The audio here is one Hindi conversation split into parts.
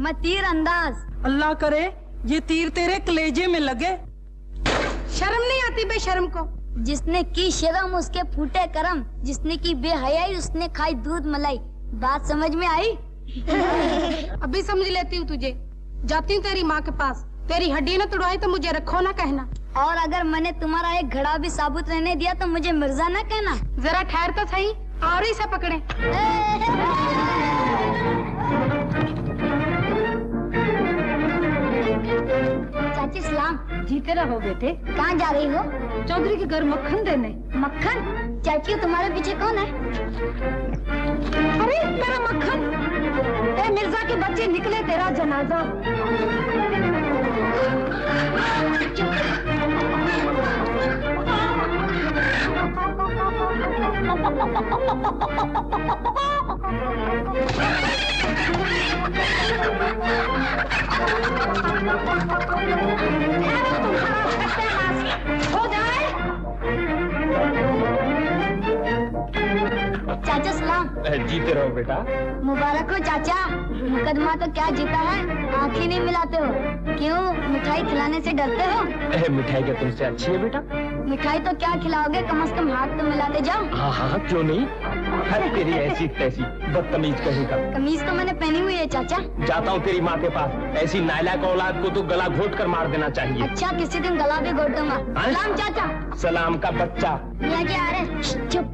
मैं तीर अंदाज। अल्लाह करे ये तीर तेरे कलेजे में लगे। शर्म नहीं आती बेशर्म को? जिसने की शर्म उसके फूटे करम, जिसने की बेहयाई उसने खाई दूध मलाई। बात समझ में आई? अभी समझ लेती हूँ तुझे। जाती हूँ तेरी माँ के पास, तेरी हड्डी न तोड़वाई तो मुझे रखो ना कहना। और अगर मैंने तुम्हारा एक घड़ा भी साबुत रहने दिया तो मुझे मिर्जा ना कहना। जरा ठहर तो सही, और ही से पकड़े। चाची सलाम। जीते रहो बेटे। कहाँ जा रही हो? चौधरी के घर मक्खन देने। मक्खन? चाची तुम्हारे पीछे कौन है? अरे मेरा मक्खन। ए मिर्जा के बच्चे निकले तेरा जनाजा। हो जाए। चाचा सलाम। जीते रहो बेटा। मुबारक हो चाचा। मुकदमा तो क्या जीता है, आंखें नहीं मिलाते हो। क्यों, मिठाई खिलाने से डरते हो? मिठाई क्या तुमसे अच्छी है बेटा? मिठाई तो क्या खिलाओगे, कम से कम हाथ तो मिलाते जाओ। हाँ हाँ क्यों नहीं। है तेरी ऐसी तैसी बदतमीज कहीं का। कमीज तो मैंने पहनी हुई है चाचा। जाता हूँ तेरी माँ के पास। ऐसी नालायक औलाद को तो गला घोट कर मार देना चाहिए। अच्छा किसी दिन गला भी घोट दूंगा। सलाम चाचा। सलाम का बच्चा। मियाँ जी आ रहे। चुप।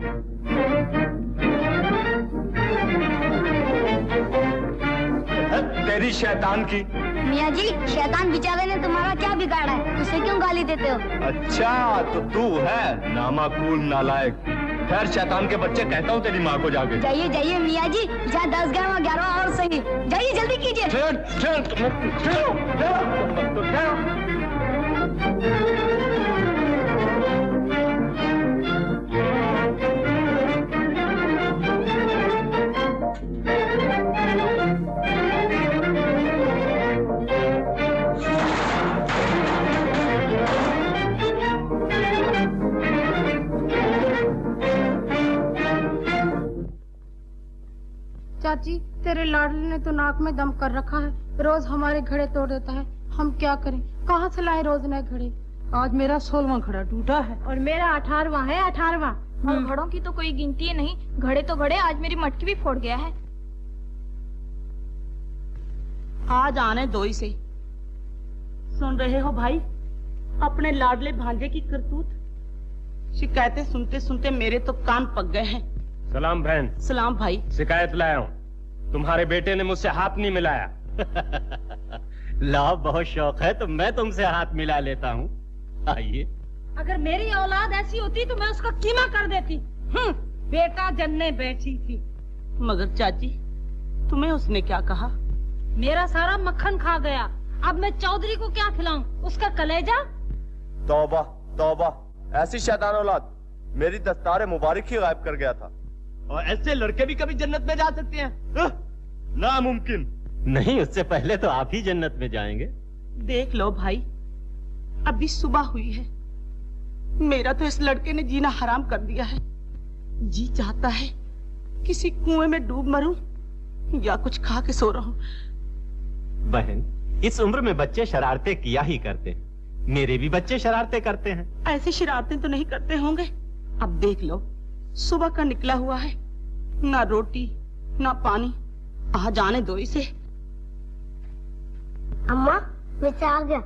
तेरी शैतान की। मियाँ जी शैतान बेचारे ने तुम्हारा क्या बिगाड़ा है, उसे क्यों गाली देते हो? अच्छा तो तू है नामाकूल नालायक। खैर शैतान के बच्चे, कहता हूँ तेरी माँ को जाके। जाइए जाइए मियाँ जी, जहाँ 10 गए वहाँ 11 और सही। जाइए जल्दी कीजिए। चाची तेरे लाडले ने तो नाक में दम कर रखा है, रोज हमारे घड़े तोड़ देता है। हम क्या करें, कहाँ से लाए रोज नए घड़े? आज मेरा 16वां घड़ा टूटा है। और मेरा 18वां है, 18वां। और घड़ों की तो कोई गिनती ही नहीं। घड़े तो घड़े, आज मेरी मटकी भी फोड़ गया है। आज आने दो ही से। सुन रहे हो भाई, अपने लाडले भांजे की करतूत। शिकायतें सुनते सुनते मेरे तो कान पक गए हैं। सलाम बहन। सलाम भाई। शिकायत लाया हूँ, तुम्हारे बेटे ने मुझसे हाथ नहीं मिलाया। ला बहुत शौक है तो मैं तुमसे हाथ मिला लेता हूँ। आइए। अगर मेरी औलाद ऐसी होती तो मैं उसका कीमा कर देती। बेटा जन्ने बैठी थी। मगर चाची तुम्हें उसने क्या कहा? मेरा सारा मक्खन खा गया। अब मैं चौधरी को क्या खिलाऊं, उसका कलेजा? तौबा तौबा, ऐसी शैतान औलाद, मेरी दस्तार मुबारक ही गायब कर गया था। और ऐसे लड़के भी कभी जन्नत में जा सकते हैं? नामुमकिन। नहीं, उससे पहले तो आप ही जन्नत में जाएंगे। देख लो भाई, अभी सुबह हुई है, मेरा तो इस लड़के ने जीना हराम कर दिया है। जी चाहता है किसी कुएं में डूब मरूं या कुछ खा के सो रहूं। बहन, इस उम्र में बच्चे शरारतें किया ही करते हैं। मेरे भी बच्चे शरारतें करते हैं। ऐसी शरारतें तो नहीं करते होंगे। अब देख लो, सुबह का निकला हुआ है, ना रोटी ना पानी। आ जाने दो इसे। अम्मा मुझसे आ गया।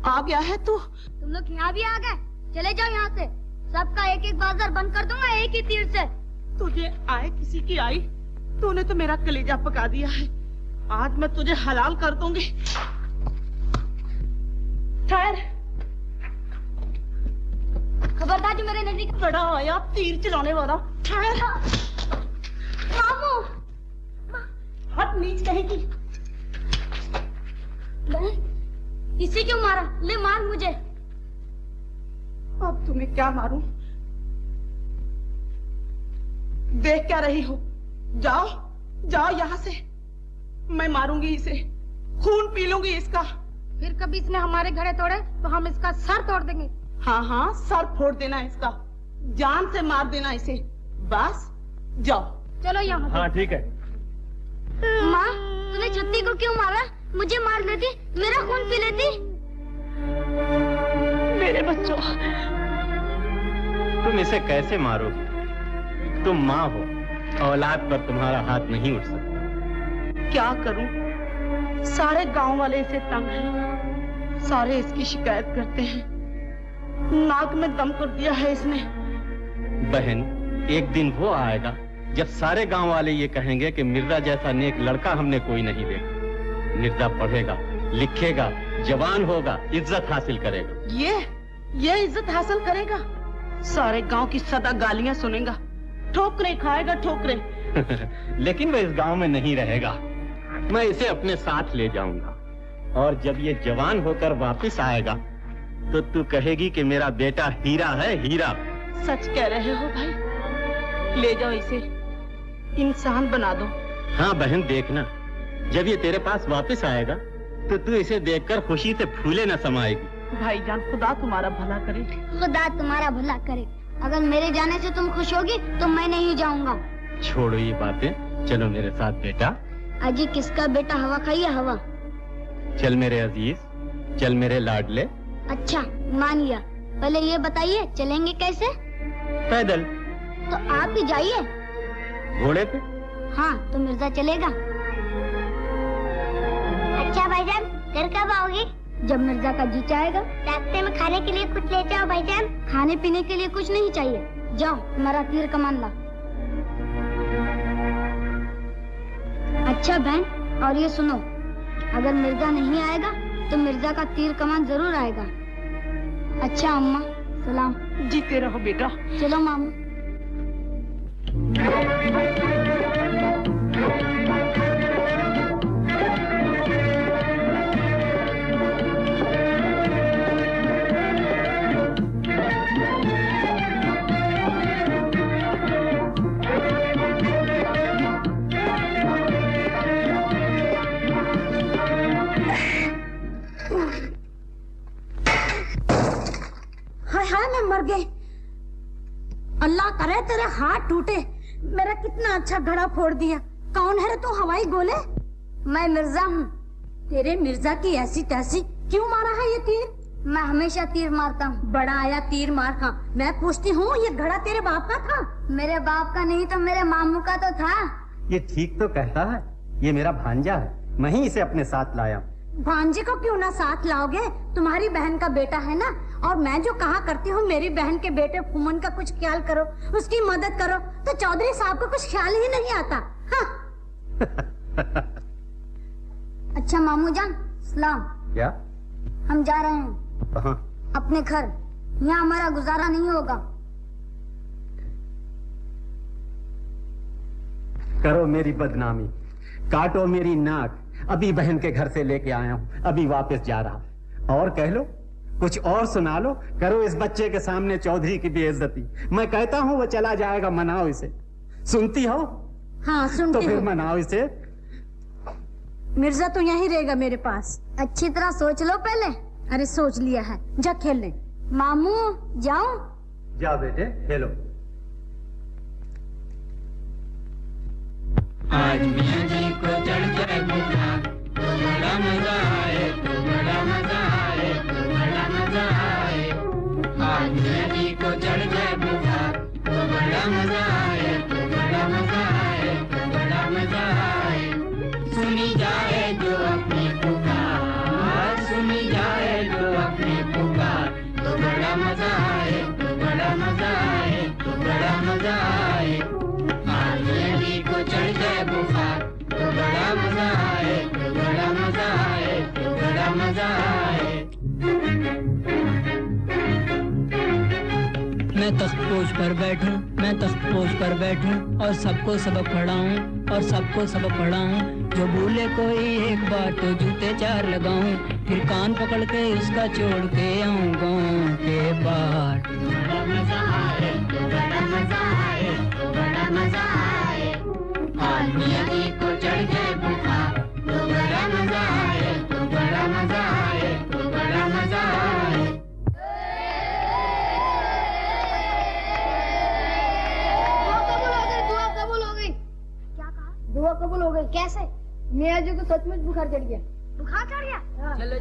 आ गया है तू? तुम लोग यहाँ भी आ गए? चले जाओ यहाँ से। सबका एक एक बाजार बंद कर दूंगा एक ही तीर से। तुझे आए किसी की आई, तूने तो मेरा कलेजा पका दिया है। आज मैं तुझे हलाल कर दूंगी। ठहर। खबरदार जो मेरे नजदीक। बड़ा आया तीर चलाने वाला। ठहर। मामू हट नीच कहीं की। इसे क्यों मारा? ले मार मुझे। अब तुम्हें क्या मारूं? देख क्या रही हो? जाओ जाओ यहाँ से। मैं मारूंगी इसे, खून पी लूंगी इसका। फिर कभी इसने हमारे घड़े तोड़े तो हम इसका सर तोड़ देंगे। हाँ हाँ, सर फोड़ देना इसका, जान से मार देना इसे। बस जाओ। चलो यहाँ। हाँ ठीक है। माँ, तूने छुट्टी को क्यों मारा? मुझे मार लेती, मेरा खून पी लेती। मेरे बच्चों, तुम इसे कैसे मारोगी? तुम माँ हो, औलाद पर तुम्हारा हाथ नहीं उठ सकता। क्या करूं? सारे गांव वाले इसे तंग हैं, सारे इसकी शिकायत करते हैं। नाक में दम कर दिया है इसने। बहन, एक दिन वो आएगा जब सारे गांव वाले ये कहेंगे कि मिर्जा जैसा नेक लड़का हमने कोई नहीं देखा। मिर्जा पढ़ेगा, लिखेगा, जवान होगा, इज्जत हासिल करेगा। ये इज्जत हासिल करेगा? सारे गांव की सदा गालियां सुनेगा, ठोकरें खाएगा, ठोकरें। लेकिन वह इस गांव में नहीं रहेगा। मैं इसे अपने साथ ले जाऊंगा और जब ये जवान होकर वापस आएगा तो तू कहेगी कि मेरा बेटा हीरा है, हीरा। सच कह रहे हो भाई? ले जाओ इसे, इंसान बना दो। हाँ बहन, देखना जब ये तेरे पास वापस आएगा तो तू इसे देखकर खुशी से फूले न समाएगी। भाईजान, खुदा तुम्हारा भला करे। खुदा तुम्हारा भला करे। अगर मेरे जाने से तुम खुश होगी तो मैं नहीं जाऊंगा। छोड़ो ये बातें, चलो मेरे साथ बेटा। अजी, किसका बेटा हवा खाइए हवा। चल मेरे अजीज, चल मेरे लाडले। अच्छा, मान लिया। पहले ये बताइए चलेंगे कैसे? पैदल। तो आप भी जाइए। घोड़े पे? हाँ, तो मिर्जा चलेगा। अच्छा भाईजान, घर कब आओगी? जब मिर्जा का जी चाहेगा। रास्ते में खाने के लिए कुछ ले जाओ भाईजान। खाने पीने के लिए कुछ नहीं चाहिए। जाओ, हमारा तीर कमान ला। अच्छा बहन, और ये सुनो, अगर मिर्जा नहीं आएगा तो मिर्जा का तीर कमान जरूर आएगा। अच्छा अम्मा, सलाम। जीते रहो बेटा। चलो मामू। मर गए। अल्लाह करे तेरे हाथ टूटे। मेरा कितना अच्छा घड़ा फोड़ दिया। कौन है रे तू हवाई गोले? मैं मिर्जा हूँ। तेरे मिर्जा की ऐसी तैसी क्यों मारा है ये तीर? मैं हमेशा तीर मारता हूँ। बड़ा आया तीर मार खा। मैं पूछती हूँ, ये घड़ा तेरे बाप का था? मेरे बाप का नहीं तो मेरे मामू का तो था। ये ठीक तो कहता है, ये मेरा भांजा है, मैं ही इसे अपने साथ लाया। भांजे को क्यों ना साथ लाओगे? तुम्हारी बहन का बेटा है ना। और मैं जो कहा करती हूँ, मेरी बहन के बेटे फुमन का कुछ ख्याल करो, उसकी मदद करो, तो चौधरी साहब को कुछ ख्याल ही नहीं आता। हाँ। अच्छा मामू जान, सलाम। क्या? हम जा रहे हैं कहाँ? अपने घर। यहाँ हमारा गुजारा नहीं होगा। करो मेरी बदनामी, काटो मेरी नाक। अभी बहन के घर से लेके आया हूँ, अभी वापस जा रहा। और कह लो, कुछ और सुना लो। करो इस बच्चे के सामने चौधरी की बेइज्जती। मैं कहता हूँ वो चला जाएगा, मनाओ इसे। सुनती हो? हाँ सुनती तो फिर हूँ। मनाओ इसे। मिर्जा तो यहीं रहेगा मेरे पास। अच्छी तरह सोच लो पहले। अरे सोच लिया है, जा खेल ले। मामू जाओ। जाओ बेटे, खेलो। आज मियां जी को चढ़ जाए बुखार, तो बड़ा मजा आए, तो बड़ा मजा आए, तो बड़ा मजा आए। आज मियां जी को चढ़ जाए बुखार, तो बड़ा मजा आए, तो बड़ा मजा आए, तो बड़ा मजा आए। सुनी जाए जो अपनी पुकार, सुनी जाए जो अपनी पुकार, तो बड़ा मजा आए, तो बड़ा मजा आए, तो बड़ा मजा आए। आज मियां जी को चढ़ जाए बुखार, तो बड़ा मजा आए, तो बड़ा मजा आए, तो बड़ा मजा आए। मैं तख्तपोश पर बैठूं, मैं तख्तपोश पर बैठूं और सबको सबक पढ़ाऊं, और सबको सबक पढ़ाऊं। जो भूले कोई एक बार तो जूते चार लगाऊं, फिर कान पकड़ के उसका छोड़ के आऊं गाँव के बाहर। बड़ा मजा आए, तो बड़ा मजा आए, तो बड़ा मजा आए। आज मियां जी को चढ़ जाए बुखार, तो बड़ा मजा आए, तो बड़ा मजा आए, तो बड़ा मजा आए। दुआ कबूल हो गई। क्या कहा? दुआ कबूल हो गई। कैसे? मियां जी को सचमुच बुखार चढ़ गया। बुखार चढ़ गया? चलो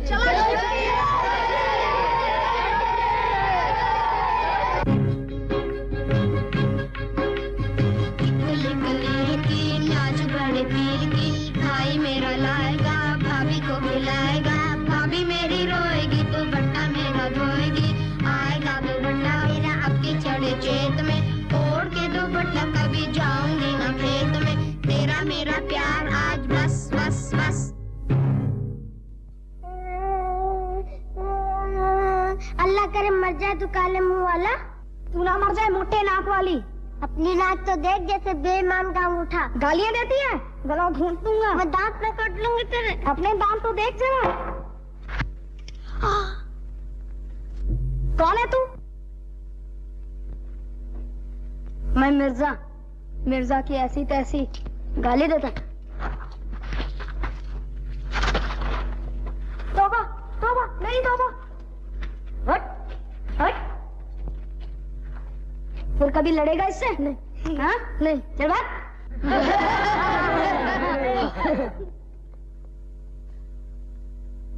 बड़े पीर की भाई मेरा लाएगा, भाभी को खिलाएगा, भाभी मेरी रोएगी तो बट्टा मेरा धोएगी। आएगा तो बट्टा मेरा आपके चढ़े चेत में, ओढ़ के दो बट्टा कभी जाऊंगी ना खेत में। तेरा मेरा प्यार आज बस बस बस। अल्लाह करे मर जाए तू काले मुंह वाला। तू ना मर जाए मोटे नाक वाली। अपनी नाक तो देख जैसे बेईमान का अंगूठा। गालियां देती है, गला घूंट दूंगा। मैं दांत में काट लूंगी तेरे। अपने दांत तो देख जरा। कौन है तू? मैं मिर्जा, मिर्जा की ऐसी तैसी गाली देता। तौबा तौबा नहीं तौबा। हट हट। फिर कभी लड़ेगा इससे? नहीं। हाँ नहीं, चल बात।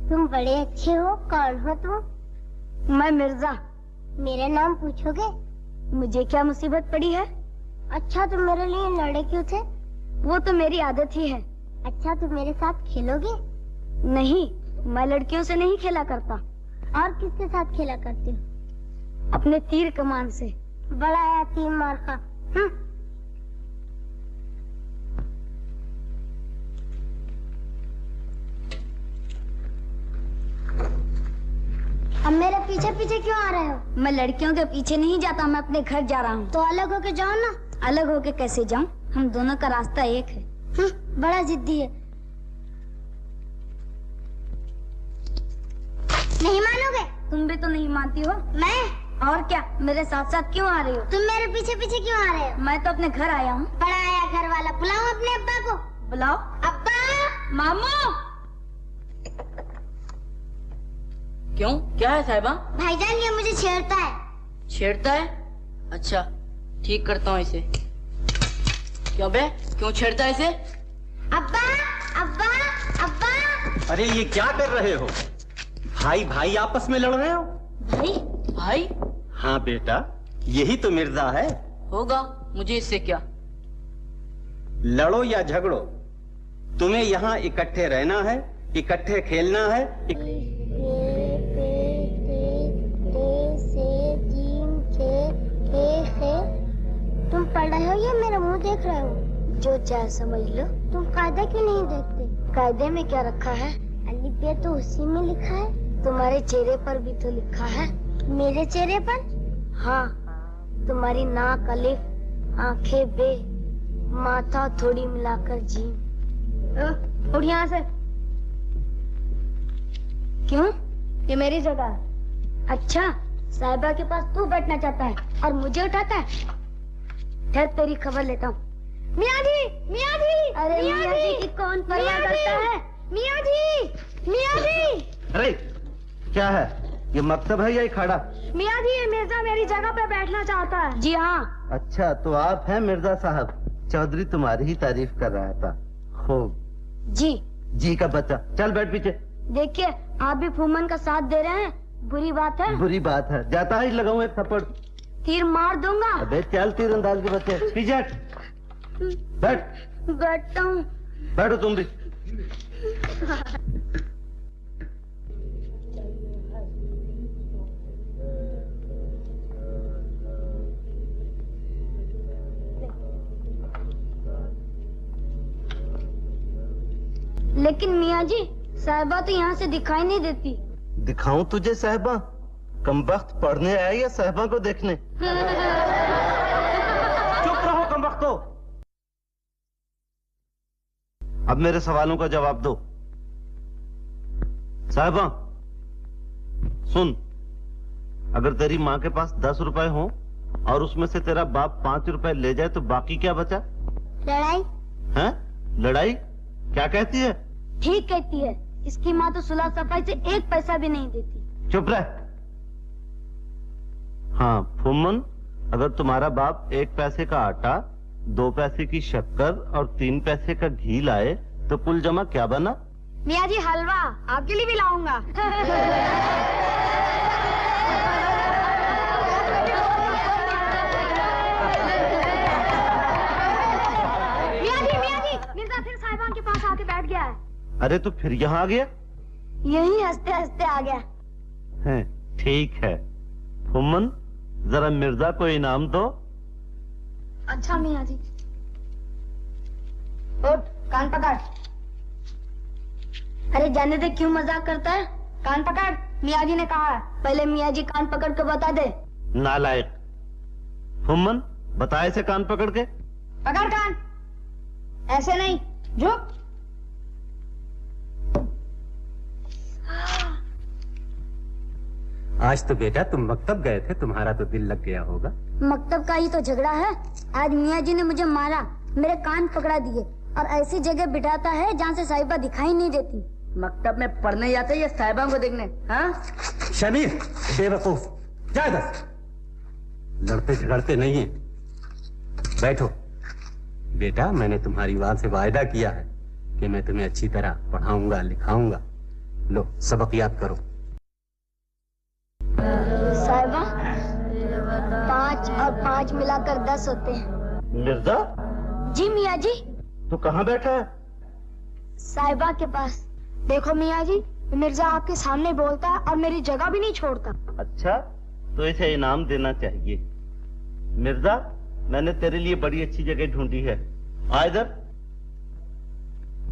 तुम बड़े अच्छे हो। कौन हो तुम? मैं मिर्जा। मेरा नाम पूछोगे? मुझे क्या मुसीबत पड़ी है? अच्छा तुम मेरे लिए लड़े क्यों थे? वो तो मेरी आदत ही है। अच्छा तुम मेरे साथ खेलोगे? नहीं, मैं लड़कियों से नहीं खेला करता। और किसके साथ खेला करते हो? अपने तीर कमान से। बड़ा है तीर मार का। अब मेरे पीछे पीछे क्यों आ रहे हो? मैं लड़कियों के पीछे नहीं जाता, मैं अपने घर जा रहा हूँ। तो अलग होके जाओ ना। अलग होके कैसे जाऊँ? हम दोनों का रास्ता एक है। बड़ा जिद्दी है। नहीं मानोगे? तुम भी तो नहीं मानती हो। मैं? और क्या, मेरे साथ साथ क्यों आ रही हो? तुम मेरे पीछे पीछे क्यों आ रहे हो? मैं तो अपने घर आया हूँ। बड़ा आया घर वाला। बुलाओ अपने अब्बा को। बुलाओ। अब्बा। मामू। क्यों, क्या है साहिबा? भाईजान ये मुझे छेड़ता है। छेड़ता है? अच्छा, ठीक करता हूँ इसे। क्यों बे, क्यों छेड़ता है इसे? अब्बा अब्बा अब्बा। अरे ये क्या कर रहे हो? भाई भाई आपस में लड़ रहे हो? भाई भाई? हाँ बेटा, यही तो मिर्जा है। होगा, मुझे इससे क्या? लड़ो या झगड़ो, तुम्हें यहाँ इकट्ठे रहना है, इकट्ठे खेलना है। तुम पढ़ रहे हो या मेरा मुंह देख रहे हो? जो चाहे समझ लो। तुम कायदा क्यों नहीं देखते? कायदे में क्या रखा है? अलिफ बे तो उसी में लिखा है। तुम्हारे चेहरे पर भी तो लिखा है। मेरे चेहरे पर? हाँ, तुम्हारी नाक अलिफ, आंखें बे, माथा थोड़ी मिलाकर जीम। उठ यहाँ से। क्यों? ये मेरी जगह है। अच्छा, साहिबा के पास तू बैठना चाहता है और मुझे उठाता है? ठहर, तेरी खबर लेता हूँ। मियाँ जी, मियाँ जी। अरे मियाँ जी की कौन परवाह करता है? मियाँ जी, मियाँ जी। अरे क्या है, ये मकतब है या ये खड़ा? मियाँ जी, ये मिर्जा मेरी जगह पे बैठना चाहता है। जी हाँ। अच्छा, तो आप हैं मिर्जा साहब? चौधरी तुम्हारी ही तारीफ कर रहा था। खूब। जी। जी का बच्चा, चल बैठ पीछे। देखिए, आप भी फूमन का साथ दे रहे हैं, बुरी बात है। बुरी बात है, जाता ही लगाऊं एक थप्पड़। तीर मार दूंगा। अबे चल तीरंदाज के बच्चे, पीछे हट। बैठ। बैठता हूँ। बैठो तुम भी। लेकिन मियाँ जी, साहिबा तो यहाँ से दिखाई नहीं देती। दिखाऊं तुझे साहिबा? कमबख्त पढ़ने आए या साहिबा को देखने? चुप रहो कमबख्तो। अब मेरे सवालों का जवाब दो। साहिबा सुन, अगर तेरी माँ के पास 10 रुपए हो और उसमें से तेरा बाप 5 रुपए ले जाए तो बाकी क्या बचा? लड़ाई। हैं? लड़ाई? क्या कहती है? ठीक कहती है। इसकी माँ तो सुलह सफाई से 1 पैसा भी नहीं देती। चुप रह। हाँ फुम्मन, अगर तुम्हारा बाप 1 पैसे का आटा, 2 पैसे की शक्कर और 3 पैसे का घी लाए तो कुल जमा क्या बना? मियाँ जी हलवा आपके लिए भी लाऊंगा। मियाँ जी मिर्जा फिर साहिबान के पास आके बैठ गया है। अरे तो फिर यहाँ आ गया? यही हंसते हंसते आ गया। है ठीक है। फुम्मन जरा मिर्जा को इनाम दो। अच्छा मियाँ जी। उठ कान पकड़। अरे जाने दे, क्यों मजाक करता है? कान पकड़, मियाँ जी ने कहा है। पहले मियाँ जी कान पकड़ के बता दे। नालायक। फुम्मन बता इसे कान पकड़ के। पकड़ कान, ऐसे नहीं, झुक। आज तो बेटा तुम मकतब गए थे, तुम्हारा तो दिल लग गया होगा। मकतब का ही तो झगड़ा है। आज मियाँ जी ने मुझे मारा, मेरे कान पकड़ा दिए और ऐसी जगह बिठाता है जहाँ से साहिबा दिखाई नहीं देती। मकतब में पढ़ने जाते या साहिबा को देखने? हाँ शमीर बेवकूफ, जा इधर। लड़ते झगड़ते नहीं है। बैठो बेटा, मैंने तुम्हारी माँ से वायदा किया है कि मैं तुम्हें अच्छी तरह पढ़ाऊंगा लिखाऊंगा। लो सबक याद करो। साहिबा 5 और 5 मिलाकर 10 होते हैं। मिर्जा? जी मियाँ जी। तू कहाँ बैठा है? साहिबा के पास। देखो मियाँ जी, मिर्जा आपके सामने बोलता है और मेरी जगह भी नहीं छोड़ता। अच्छा तो इसे इनाम देना चाहिए। मिर्जा मैंने तेरे लिए बड़ी अच्छी जगह ढूंढी है, आ इधर।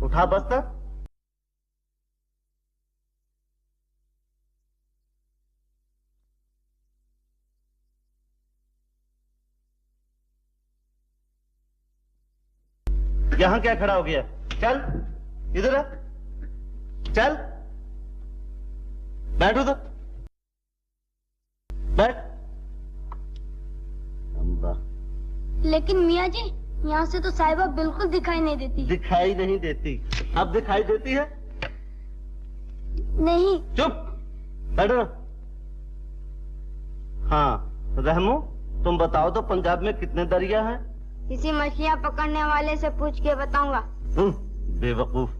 उठा बस्ता। यहाँ क्या खड़ा हो गया? चल इधर आ, चल बैठ उधर, बैठ। लेकिन मियाँ जी यहाँ से तो साहिबा बिल्कुल दिखाई नहीं देती। दिखाई नहीं देती? अब दिखाई देती है? नहीं। चुप बैठो। हाँ रहमो, तुम बताओ तो पंजाब में कितने दरिया हैं? किसी मछलियाँ पकड़ने वाले से पूछ के बताऊंगा। बेवकूफ,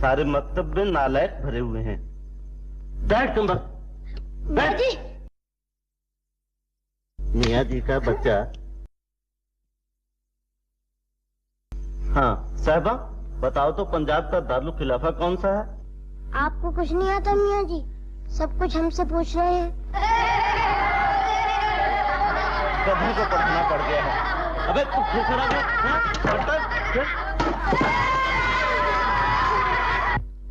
सारे मकतब में नालायक भरे हुए हैं। बैठ तुम बस, बैठ। मियाँ जी का बच्चा। हाँ साहिबा बताओ तो पंजाब का दारुल खिलाफा कौन सा है? आपको कुछ नहीं आता मियाँ जी, सब कुछ हमसे पूछ रहे हैं। कभी को पढ़ना पड़ गया है। अबे तू फिर खड़ा है?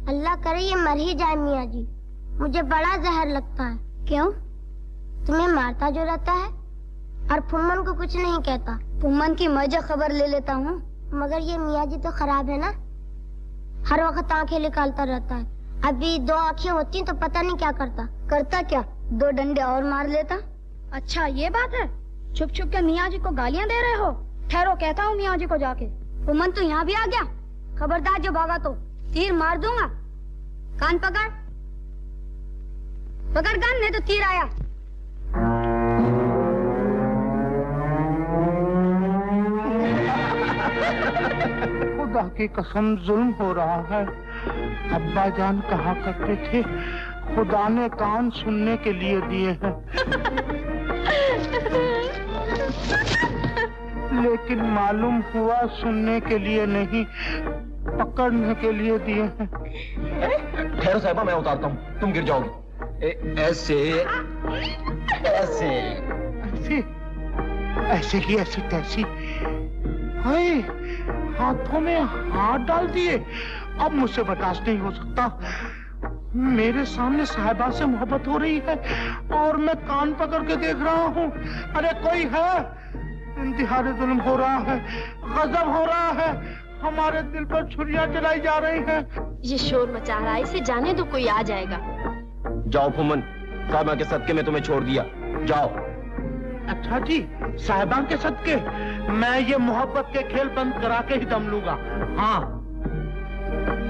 अल्लाह करे ये मर ही जाए मियाँ जी, मुझे बड़ा जहर लगता है। क्यों? तुम्हें मारता जो रहता है और फुम्मन को कुछ नहीं कहता। फुम्मन की मजा खबर ले लेता हूँ, मगर ये मियाँ जी तो खराब है ना, हर वक्त आंखें निकालता रहता है। अभी 2 आंखें होती तो पता नहीं क्या करता। करता क्या, 2 डंडे और मार लेता। अच्छा ये बात है, छुप छुप के मियाँ जी को गालियाँ दे रहे हो? ठहरो कहता हूँ मियाँ जी को जाके। फुम्मन तो यहाँ भी आ गया, खबरदार जो भागा तो तीर मार दूंगा। कान पकड़, पकड़ कान, नहीं तो तीर आया। खुदा की कसम जुल्म हो रहा है। अब्बा जान कहा करते थे खुदा ने कान सुनने के लिए दिए हैं, लेकिन मालूम हुआ सुनने के लिए नहीं, पकड़ने के लिए दिए हैं। ठहरो साहिबा, मैं उतारता हूँ, तुम गिर जाओगी। ऐसे ऐसे ऐसे ऐसे की ऐसी तैसी। हाय, हाथों में हाथ डाल दिए। अब मुझसे बर्दाश्त नहीं हो सकता। मेरे सामने साहिबा से मोहब्बत हो रही है और मैं कान पकड़ के देख रहा हूँ। अरे कोई है? इंतहाई जुल्म हो रहा है, गजब हो रहा है। हमारे दिल पर छुरियां चलाई जा रही हैं। ये शोर मचा रहा है, इसे जाने दो, कोई आ जाएगा। जाओ फुम्मन, साहिबा के सदके में तुम्हें छोड़ दिया, जाओ। अच्छा जी, साहिबा के सदके मैं ये मोहब्बत के खेल बंद करा के ही दम लूंगा। हाँ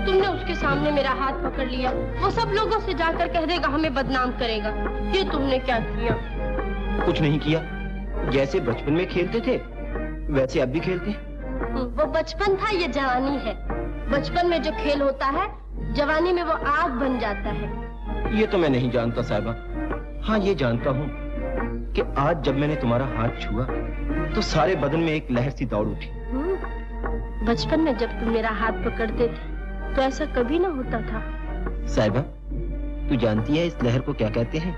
तुमने उसके सामने मेरा हाथ पकड़ लिया, वो सब लोगों से जाकर कह देगा, हमें बदनाम करेगा। ये तुमने क्या किया? कुछ नहीं किया, जैसे बचपन में खेलते थे वैसे अब भी खेलते हैं। वो बचपन था, ये जवानी है। बचपन में जो खेल होता है जवानी में वो आग बन जाता है। ये तो मैं नहीं जानता साहिबा। हाँ ये जानता हूँ कि आज जब मैंने तुम्हारा हाथ छुआ तो सारे बदन में एक लहर सी दौड़ उठी। बचपन में जब तुम मेरा हाथ पकड़ते थे तो ऐसा कभी ना होता था। साहिबा, तू जानती है इस लहर को क्या कहते हैं?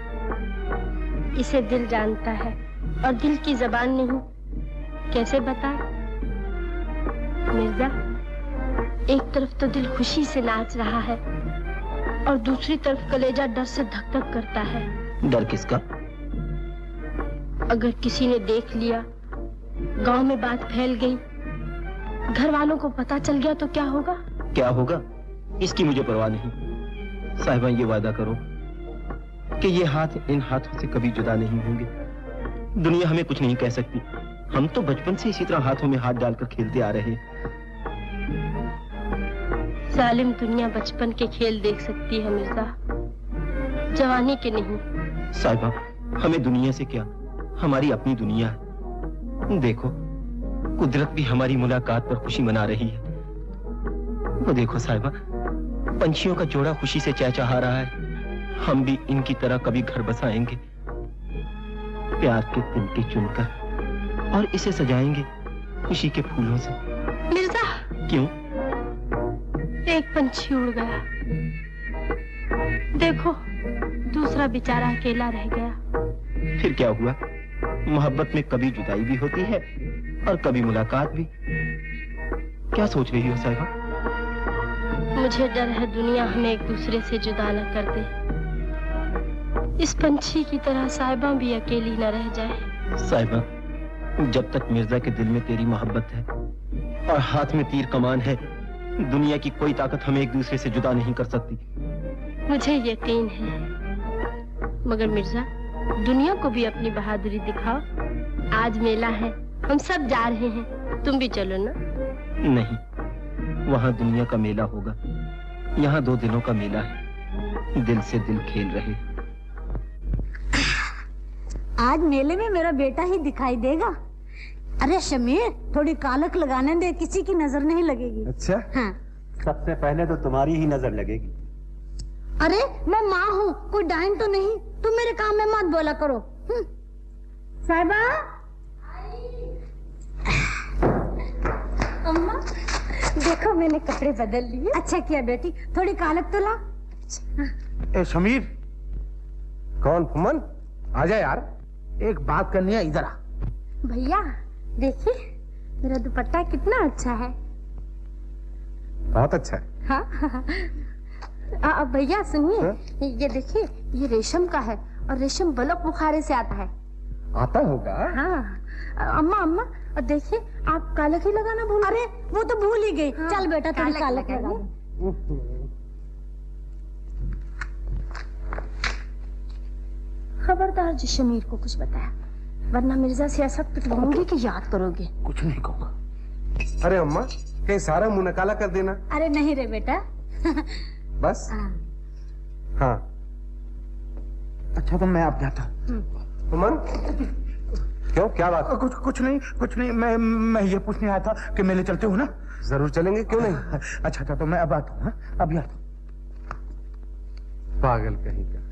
इसे दिल जानता है और दिल की जबान नहीं। कैसे बताए मिर्जा? एक तरफ तो दिल खुशी से नाच रहा है और दूसरी तरफ कलेजा डर से धक धक करता है। डर किसका? अगर किसी ने देख लिया, गांव में बात फैल गई, घर वालों को पता चल गया तो क्या होगा? क्या होगा इसकी मुझे परवाह नहीं। साहिबा ये वादा करो कि ये हाथ इन हाथों से कभी जुदा नहीं होंगे। दुनिया हमें कुछ नहीं कह सकती। हम तो बचपन से इसी तरह हाथों में हाथ डालकर खेलते आ रहे हैं। जालिम दुनिया बचपन के खेल देख सकती है मिर्जा, जवानी के नहीं। साहिबा, हमें दुनिया से क्या, हमारी अपनी दुनिया है। देखो कुदरत भी हमारी मुलाकात पर खुशी मना रही है। वो देखो साहिबा, पंछियों का जोड़ा खुशी से चहचहा रहा है। हम भी इनकी तरह कभी घर बसाएंगे, प्यार के तिनके चुनकर, और इसे सजाएंगे खुशी के फूलों से। मिर्जा! क्यों? एक पंछी उड़ गया, देखो दूसरा बेचारा अकेला रह गया। फिर क्या हुआ? मोहब्बत में कभी जुदाई भी होती है और कभी मुलाकात भी। क्या सोच रही हो साहिबा? मुझे डर है दुनिया हमें एक दूसरे से जुदा न कर दे। इस पंछी की तरह साहिबा भी अकेली न रह जाए। साहिबा, जब तक मिर्जा के दिल में तेरी मोहब्बत है और हाथ में तीर कमान है, दुनिया की कोई ताकत हमें एक दूसरे से जुदा नहीं कर सकती। मुझे यकीन है, मगर मिर्जा दुनिया को भी अपनी बहादुरी दिखाओ। आज मेला है, हम सब जा रहे हैं, तुम भी चलो ना। नहीं, वहाँ दुनिया का मेला होगा, यहाँ दो दिलों का मेला है। दिल से दिल खेल रहे। आज मेले में मेरा बेटा ही दिखाई देगा। अरे शमीर, थोड़ी कालक लगाने दे, किसी की नजर नहीं लगेगी। अच्छा? हाँ। सबसे पहले तो तुम्हारी ही नजर लगेगी। अरे मैं माँ हूँ, कोई डाइन तो नहीं। तुम मेरे काम में मत बोला करो। साहिबा, अम्मा देखो मैंने कपड़े बदल लिए। अच्छा किया बेटी, थोड़ी कालक तो ला। ए समीर। कौन? फुमन? आजा यार, एक बात करनी है, इधर आ। भैया देखिए मेरा दुपट्टा कितना अच्छा है। बहुत अच्छा है। हाँ भैया सुनिए, ये देखिए, ये रेशम का है और रेशम बलक बुखारे से आता है। आता होगा? हाँ। अम्मा अम्मा और देखिए, आप कालक ही लगाना भूल। अरे वो तो भूल ही गई। हाँ, चल बेटा थोड़ी कालक लगा। खबरदार जी शमीर को कुछ बताया, वरना मिर्जा से ऐसा पिटवाऊंगी कि याद करोगे। कुछ नहीं कहूँगा। अरे अम्मा, कहीं सारा मुंह नकाला कर देना। अरे नहीं रे बेटा। बस? हाँ। अच्छा तो मैं अब जाता हूँ। फुमन, क्यों, क्या बात? कुछ नहीं। मैं ये पूछने आया था कि मेले चलते हो ना? जरूर चलेंगे, क्यों नहीं। अच्छा तो मैं अब आता हूँ। अभी आता हूँ। पागल कहीं का।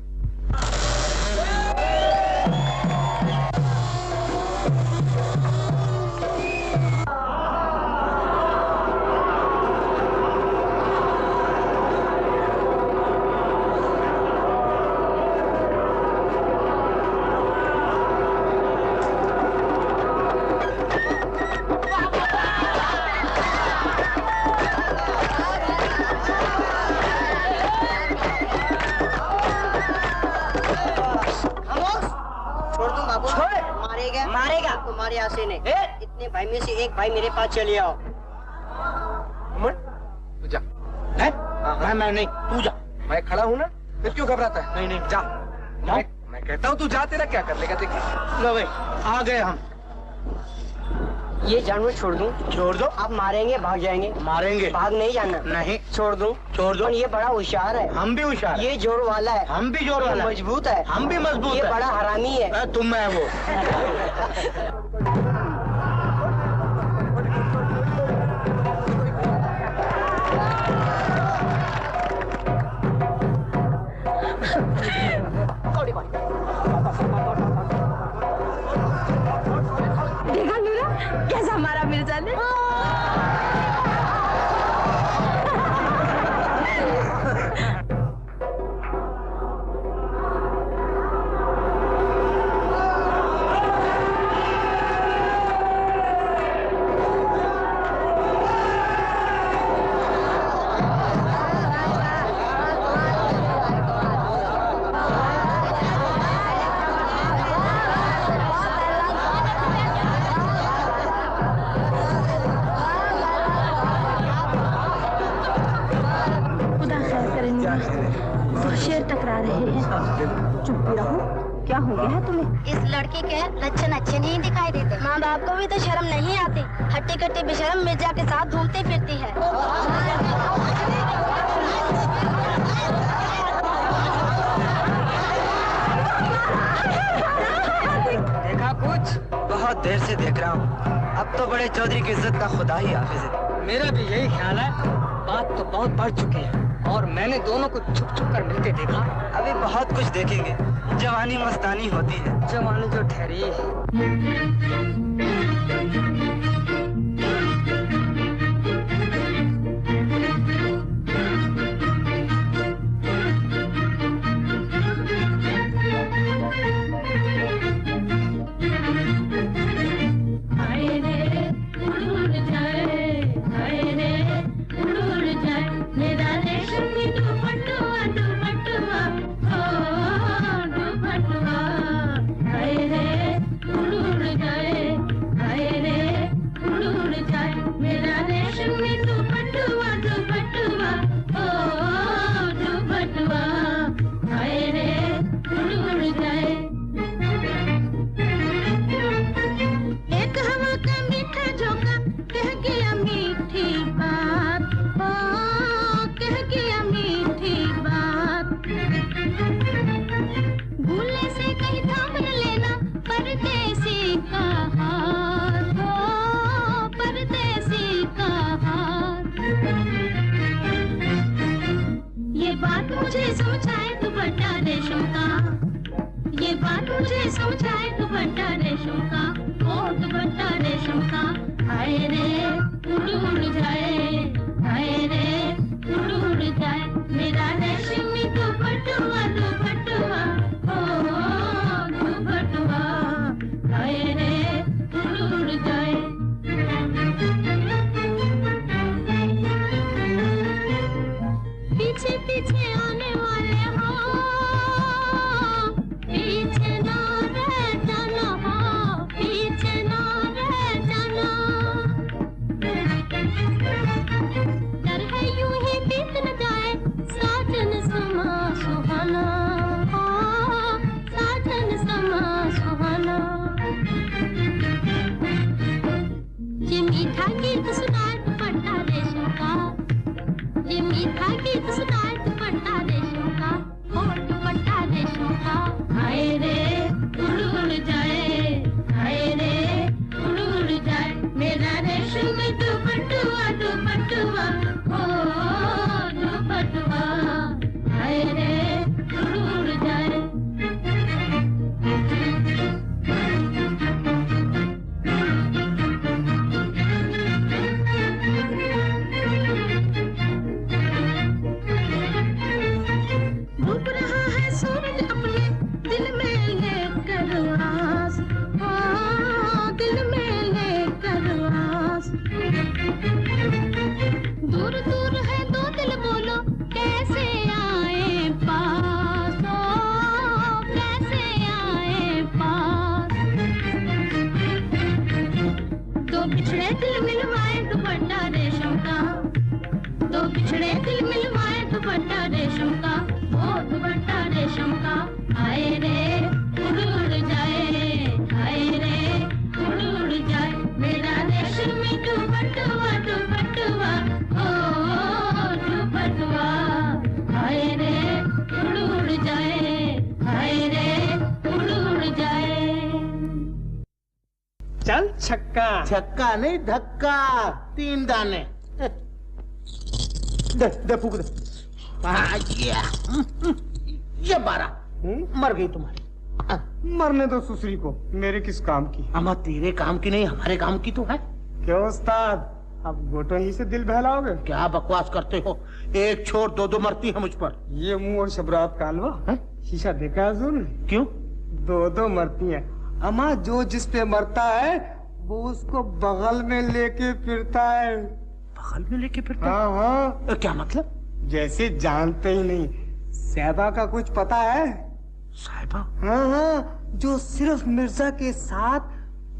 मारेगा तुम्हारे आसे ने। इतने भाई में से एक भाई मेरे पास चले आओ। तू जा। मैं नहीं, तू जा। मैं खड़ा हूँ ना, फिर क्यों घबराता है? नहीं जा। मैं कहता हूँ तू जा, तेरा क्या कर लेगा? देखिए लो भाई, आ गए हम। ये जानवर छोड़ दूं? छोड़ दो। आप मारेंगे भाग जाएंगे? मारेंगे। भाग नहीं जाना? नहीं। छोड़ दूं? छोड़ दो। ये बड़ा होशियार है। हम भी होशियार। ये जोर वाला है। हम भी जोर वाला। मजबूत है। हम भी मजबूत। ये बड़ा हरामी है। तुम है वो। देखा नूरा कैसा हमारा मिर्जा ने? क्या हो गया है तुम्हें? इस लड़के के लक्षण अच्छे नहीं दिखाई देते। माँ बाप को भी तो शर्म नहीं आती। हट्टी कट्टी बेशर्म मिर्जा के साथ घूमती फिरती है। देखा कुछ? बहुत देर से देख रहा हूँ। अब तो बड़े चौधरी की इज्जत का खुदा ही हाफिज है। मेरा भी यही ख्याल है। बात तो बहुत बढ़ चुकी है और मैंने दोनों को छुप छुप कर मिलते देखा। अभी बहुत कुछ देखेंगे। जवानी मस्तानी होती है। जवानी जो ठहरी है। चल छक्का। छक्का नहीं धक्का। 3 दाने। दे फूक दे। ये 12 मर गई तुम्हारी। मरने दो सुसरी को, मेरे किस काम की? अम्मा तेरे काम की नहीं, हमारे काम की तो है। क्यों उस्ताद, अब गोटो ही से दिल बहलाओगे? क्या बकवास करते हो, एक छोड़ दो मरती है मुझ पर। ये मुंह और शबरात कालवा, शीशा देखा हुजूर ने? क्यों? दो मरती हैं। अम्मा जो जिस पे मरता है वो उसको बगल में लेके फिरता है। बगल में लेके फिरता? हाँ। क्या मतलब? जैसे जानते ही नहीं। साहिबा का कुछ पता है? साहिबा? हाँ, जो सिर्फ मिर्जा के साथ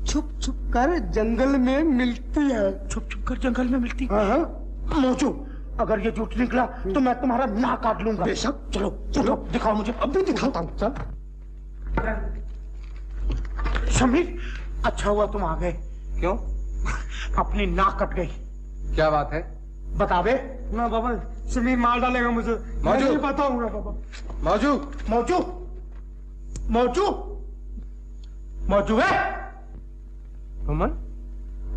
छुप कर जंगल में मिलती है। छुप कर जंगल में मिलती? हाँ। मोचू, अगर ये झूठ निकला तो मैं तुम्हारा नाक काट लूंगा। बेशक। चलो दिखाओ मुझे। अभी दिखाता हूँ। चल। शमीर, अच्छा हुआ तुम आ गए। क्यों? अपनी नाक कट गई। क्या बात है? बता बे। ना बाबा, शमीर मार डालेगा मुझे। मैं नहीं बताऊंगा बाबा। मौजू है? अमन,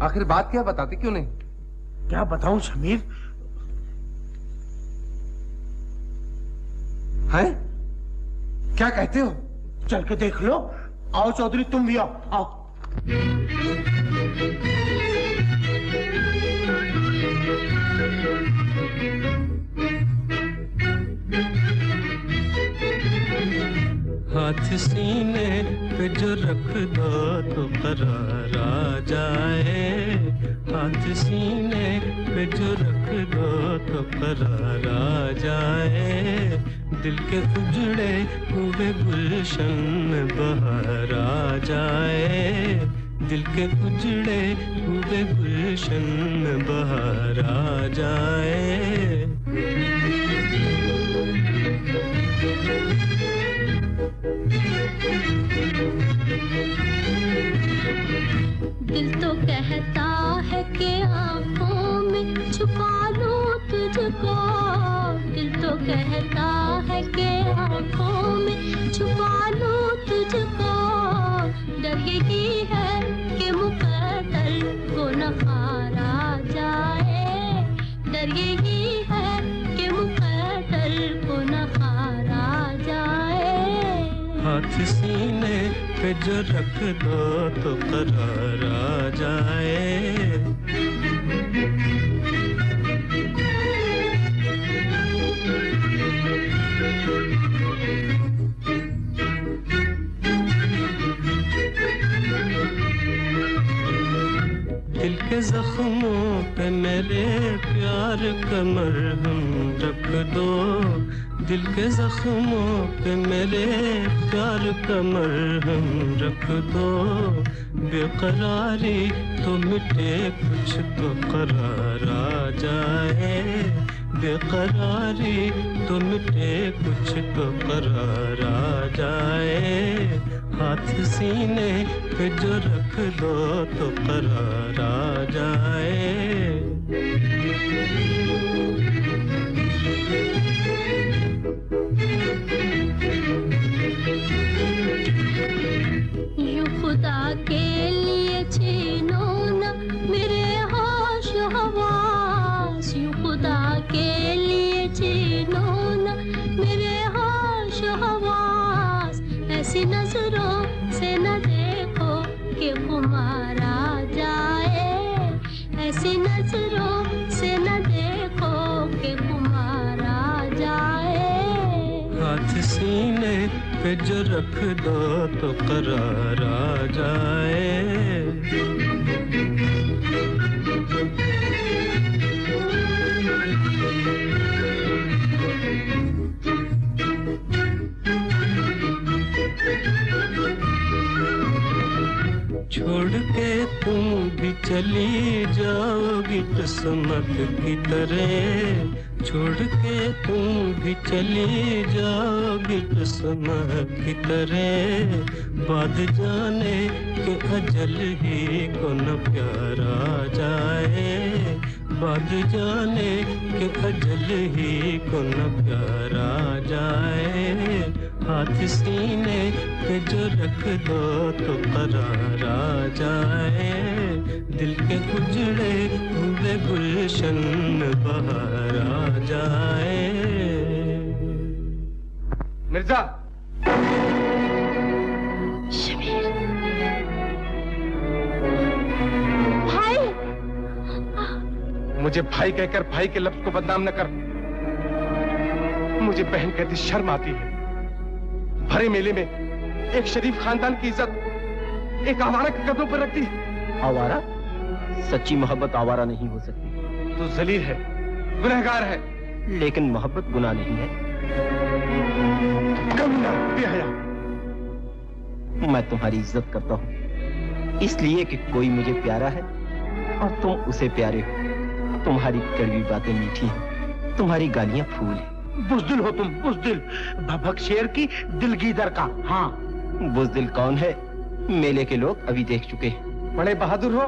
आखिर बात क्या, बताते क्यों नहीं? क्या बताऊं शमीर? हैं? क्या कहते हो? चल के देख लो। आओ चौधरी, तुम भी आओ। हाथ सीने पे जो रख दो तो करार आ जाए, हाथ सीने पे जो रख दो तो करार आ जाए, दिल के उजड़े हुए गुलशन में बहार आ जाए, दिल के उजड़े हुए गुलशन में बहार आ जाए। दिल तो कहता है कि आंखों में छुपा लूं तुझको, दिल तो कहता है कि आंखों में छुपा लूं तुझको, डर यही है कि मुकद्दर को न हारा जाए, डर यही है कि मुकद्दर को न हारा जाए। हाथ सीने पे जो रख दो तो करार आ जाए। दिल के जख्मों पे मेरे प्यार का मरहम रख दो, दिल के जख्मों पे मेरे प्यार का मरहम रख दो, बेकरारी तो मिटे कुछ तो करार आ जाए, बेकरारी तो मिटे कुछ तो करार आ जाए, हाथ सीने पे जो रख दो तो करार आ जाए। यूं खुदा के लिए छीनो न मेरे होश हवास, यूं खुदा के लिए छीनो न मेरे होश हवास, ऐसी नजरों से न देखो कि खुमारा जाए, ऐसी नजरों से न देखो कि खुमारा जाए। हाथ सीने पे जो रख दो तो करार आ जाए। छोड़ के तुम भी चली जाओगी किस्मत की तरह, छोड़ के तुम भी चली जाओगी किस्मत की तरह, बाद जाने के अजल ही को न प्यार आ जाए, बाद जाने के अजल ही को न प्यार आ जाए, हाथ सीने पे जो रख दो तो करार आ जाए, दिल के उजड़े हुए गुलशन में बहार आ जाए। मिर्जा। शमीर भाई। मुझे भाई कहकर भाई के लफ्ज को बदनाम न कर। मुझे बहन कहती शर्म आती है। भरे मेले में एक शरीफ खानदान की इज्जत एक आवारा के कदमों पर रख दी। आवारा? सच्ची मोहब्बत आवारा नहीं हो सकती। तू जलील है, गुनहगार है। लेकिन मोहब्बत गुनाह नहीं है। कमीना, बेहया। मैं तुम्हारी इज्जत करता हूँ इसलिए कि कोई मुझे प्यारा है और तुम उसे प्यारे हो। तुम्हारी कड़वी बातें मीठी हैं, तुम्हारी गालियां फूल हैं। बुज़दिल हो तुम, बुज़दिल। भभक शेर की दिलगीदर का। हाँ। बुज़दिल कौन है? मेले के लोग अभी देख चुके हैं। बड़े बहादुर हो,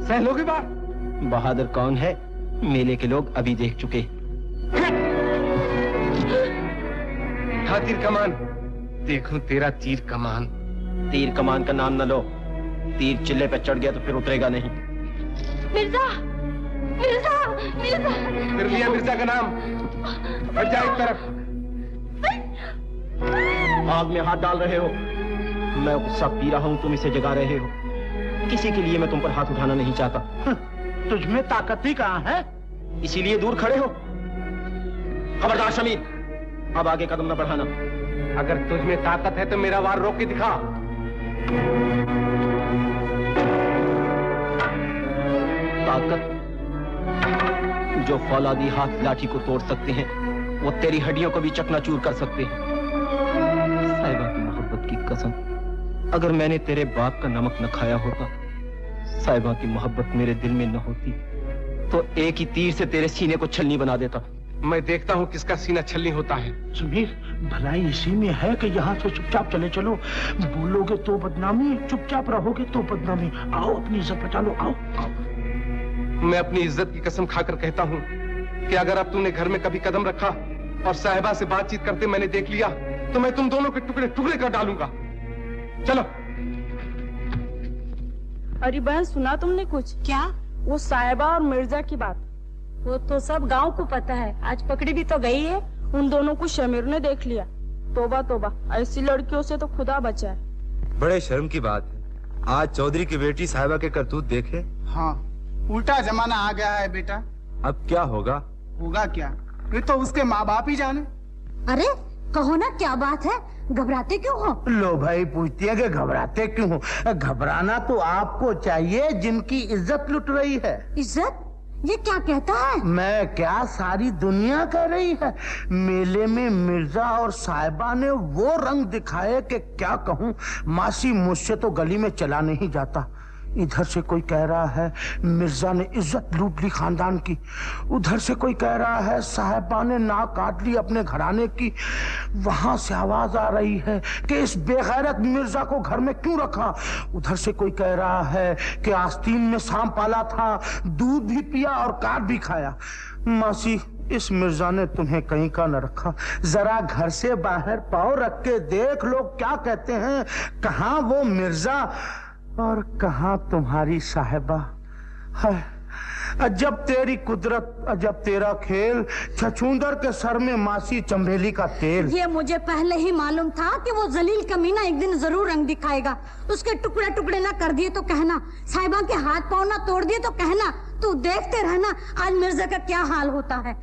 सह लोगे बात। बहादुर कौन है? मेले के लोग अभी देख चुके। तीर कमान, देखूं तेरा तीर कमान। तीर कमान का नाम न लो। तीर चिल्ले पे चढ़ गया तो फिर उतरेगा नहीं। मिर्जा, मिर्जा, मिर्जा। फिर लिया मिर्जा का नाम। हट जा एक तरफ। आग में हाथ डाल रहे हो। मैं गुस्सा पी रहा हूं, तुम इसे जगा रहे हो। किसी के लिए मैं तुम पर हाथ उठाना नहीं चाहता। तुझ में ताकत ही कहाँ है? इसीलिए दूर खड़े हो। खबरदार शमीर, अब आगे कदम न बढ़ाना। अगर तुझ में ताकत है तो मेरा वार रोक के दिखा। ताकत? जो फौलादी हाथ लाठी को तोड़ सकते हैं वो तेरी हड्डियों को भी चकनाचूर कर सकते हैं। साहिबा की मोहब्बत की कसम, अगर मैंने तेरे बाप का नमक न खाया होता, साहिबा की मोहब्बत मेरे दिल में न होती, तो एक ही तीर से तेरे सीने को छलनी बना देता। मैं देखता हूँ किसका सीना छलनी होता है। समीर, भलाई इसी में है कि यहाँ से चुपचाप चले चलो। बोलोगे तो बदनामी, चुपचाप रहोगे तो बदनामी। आओ अपनी इज्जत बचा लो, आओ, आओ। मैं अपनी इज्जत की कसम खाकर कहता हूँ कि अगर अब तूने घर में कभी कदम रखा और साहिबा से बातचीत करते मैंने देख लिया तो मैं तुम दोनों के टुकड़े टुकड़े कर डालूंगा। चलो। अरे बहन, सुना तुमने कुछ? क्या? वो साहिबा और मिर्जा की बात। वो तो सब गांव को पता है। आज पकड़ी भी तो गई है। उन दोनों को शमीर ने देख लिया। तोबा तोबा, ऐसी लड़कियों से तो खुदा बचाए। बड़े शर्म की बात है। आज चौधरी की बेटी साहिबा के करतूत देखे। हाँ, उल्टा जमाना आ गया है बेटा। अब क्या होगा? होगा क्या, ये तो उसके माँ बाप ही जाने। अरे कहो ना, क्या बात है? घबराते क्यों हो? लो भाई, पूछती है कि घबराते क्यों हो? घबराना तो आपको चाहिए जिनकी इज्जत लुट रही है। इज्जत? ये क्या कहता है? मैं क्या, सारी दुनिया कह रही है। मेले में मिर्जा और साहिबा ने वो रंग दिखाए कि क्या कहूँ। मासी, मुझसे तो गली में चला नहीं जाता। इधर से कोई कह रहा है मिर्जा ने इज्जत लूट ली खानदान की, उधर से कोई कह रहा है साहिबा ने नाक काट ली अपने घराने की। वहां से आवाज आ रही है कि इस बेगैरत मिर्जा को घर में क्यों रखा। उधर से कोई कह रहा है कि आस्तीन में सांप पाला था, दूध भी पिया और काट भी खाया। मासी, इस मिर्जा ने तुम्हें कहीं का न रखा। जरा घर से बाहर पाँव रख के देख लो क्या कहते हैं। कहाँ वो मिर्जा और कहाँ तुम्हारी साहिबा है। अजब तेरी कुदरत, अजब तेरा खेल। छछूंदर के सर में मासी चंबेली का तेल। ये मुझे पहले ही मालूम था कि वो जलील कमीना एक दिन जरूर रंग दिखाएगा। उसके टुकड़े टुकड़े ना कर दिए तो कहना, साहिबा के हाथ पाँव ना तोड़ दिए तो कहना। तू देखते रहना आज मिर्जा का क्या हाल होता है।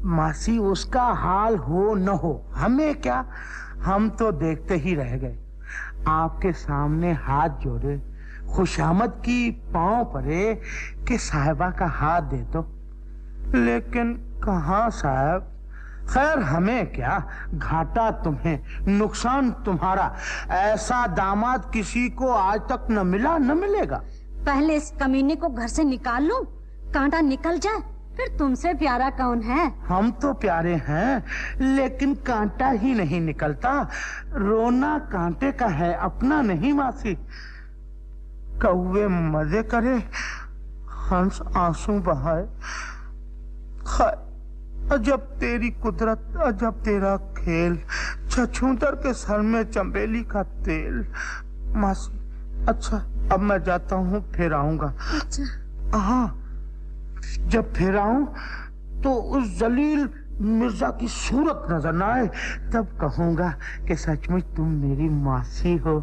मासी, उसका हाल हो न हो हमें क्या, हम तो देखते ही रह गए। आपके सामने हाथ जोड़े, खुशामद की पांव पड़े कि साहिबा का हाथ दे दो, लेकिन कहाँ साहब। खैर, हमें क्या, घाटा तुम्हें, नुकसान तुम्हारा। ऐसा दामाद किसी को आज तक न मिला, न मिलेगा। पहले इस कमीने को घर से निकाल लूं, कांटा निकल जाए, फिर तुमसे प्यारा कौन है। हम तो प्यारे हैं, लेकिन कांटा ही नहीं निकलता। रोना कांटे का है, अपना नहीं मासी। कौवे मजे करे, हंस आंसू बहाए। अजब तेरी कुदरत, अजब तेरा खेल। छछूंदर के सर में चंबेली का तेल। मासी, अच्छा अब मैं जाता हूँ, फिर आऊंगा। अच्छा। हाँ, जब फिर आऊं तो उस जलील मिर्जा की सूरत नजर ना आए, तब कहूंगा कि सचमुच तुम मेरी मासी हो।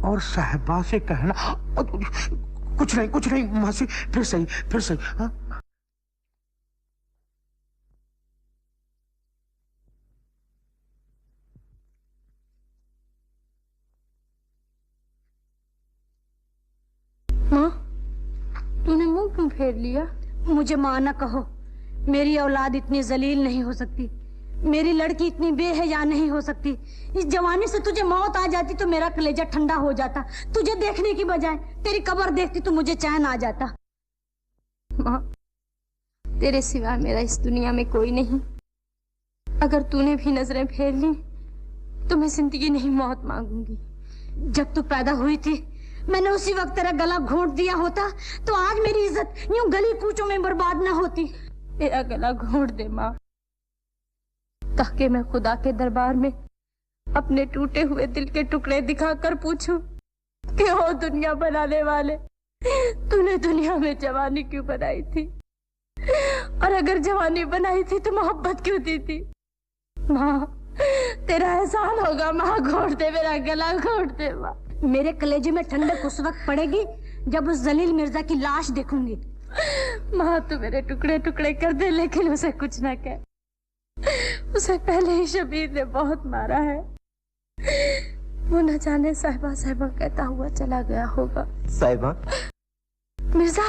और साहिबा से कहना कुछ नहीं मासी, फिर सही हाँ? माँ, तूने मुंह क्यों फेर लिया? मुझे माँ न कहो। मेरी औलाद इतनी जलील नहीं हो सकती, मेरी लड़की इतनी बेहया नहीं हो सकती। इस जवानी से तुझे मौत आ जाती तो मेरा कलेजा ठंडा हो जाता। तुझे देखने की बजाय तेरी कब्र देखती तो मुझे चैन आ जाता। माँ, तेरे सिवा मेरा इस दुनिया में कोई नहीं। अगर तूने भी नजरें फेर ली तो मैं जिंदगी नहीं मौत मांगूंगी। जब तू पैदा हुई थी मैंने उसी वक्त तेरा गला घोंट दिया होता तो आज मेरी इज्जत यूं गली कूचों में बर्बाद ना होती। मेरा गला घोंट दे माँ, ताकि मैं खुदा के दरबार में अपने टूटे हुए दिल के टुकड़े दिखाकर पूछूं कि ओ दुनिया बनाने वाले, तूने दुनिया में जवानी क्यों बनाई थी? और अगर जवानी बनाई थी तो मोहब्बत क्यों दी थी? माँ, तेरा एहसान होगा माँ, घोंट दे मेरा गला, घोंट दे माँ। मेरे कलेजे में ठंडक उस वक्त पड़ेगी जब उस जलील मिर्जा की लाश देखूंगी। माँ, तू मेरे टुकड़े टुकड़े कर दे, लेकिन उसे कुछ ना कह। उसे पहले ही शबीर ने बहुत मारा है। वो न जाने साहिबा साहिबा कहता हुआ चला गया होगा। साहिबा, मिर्जा,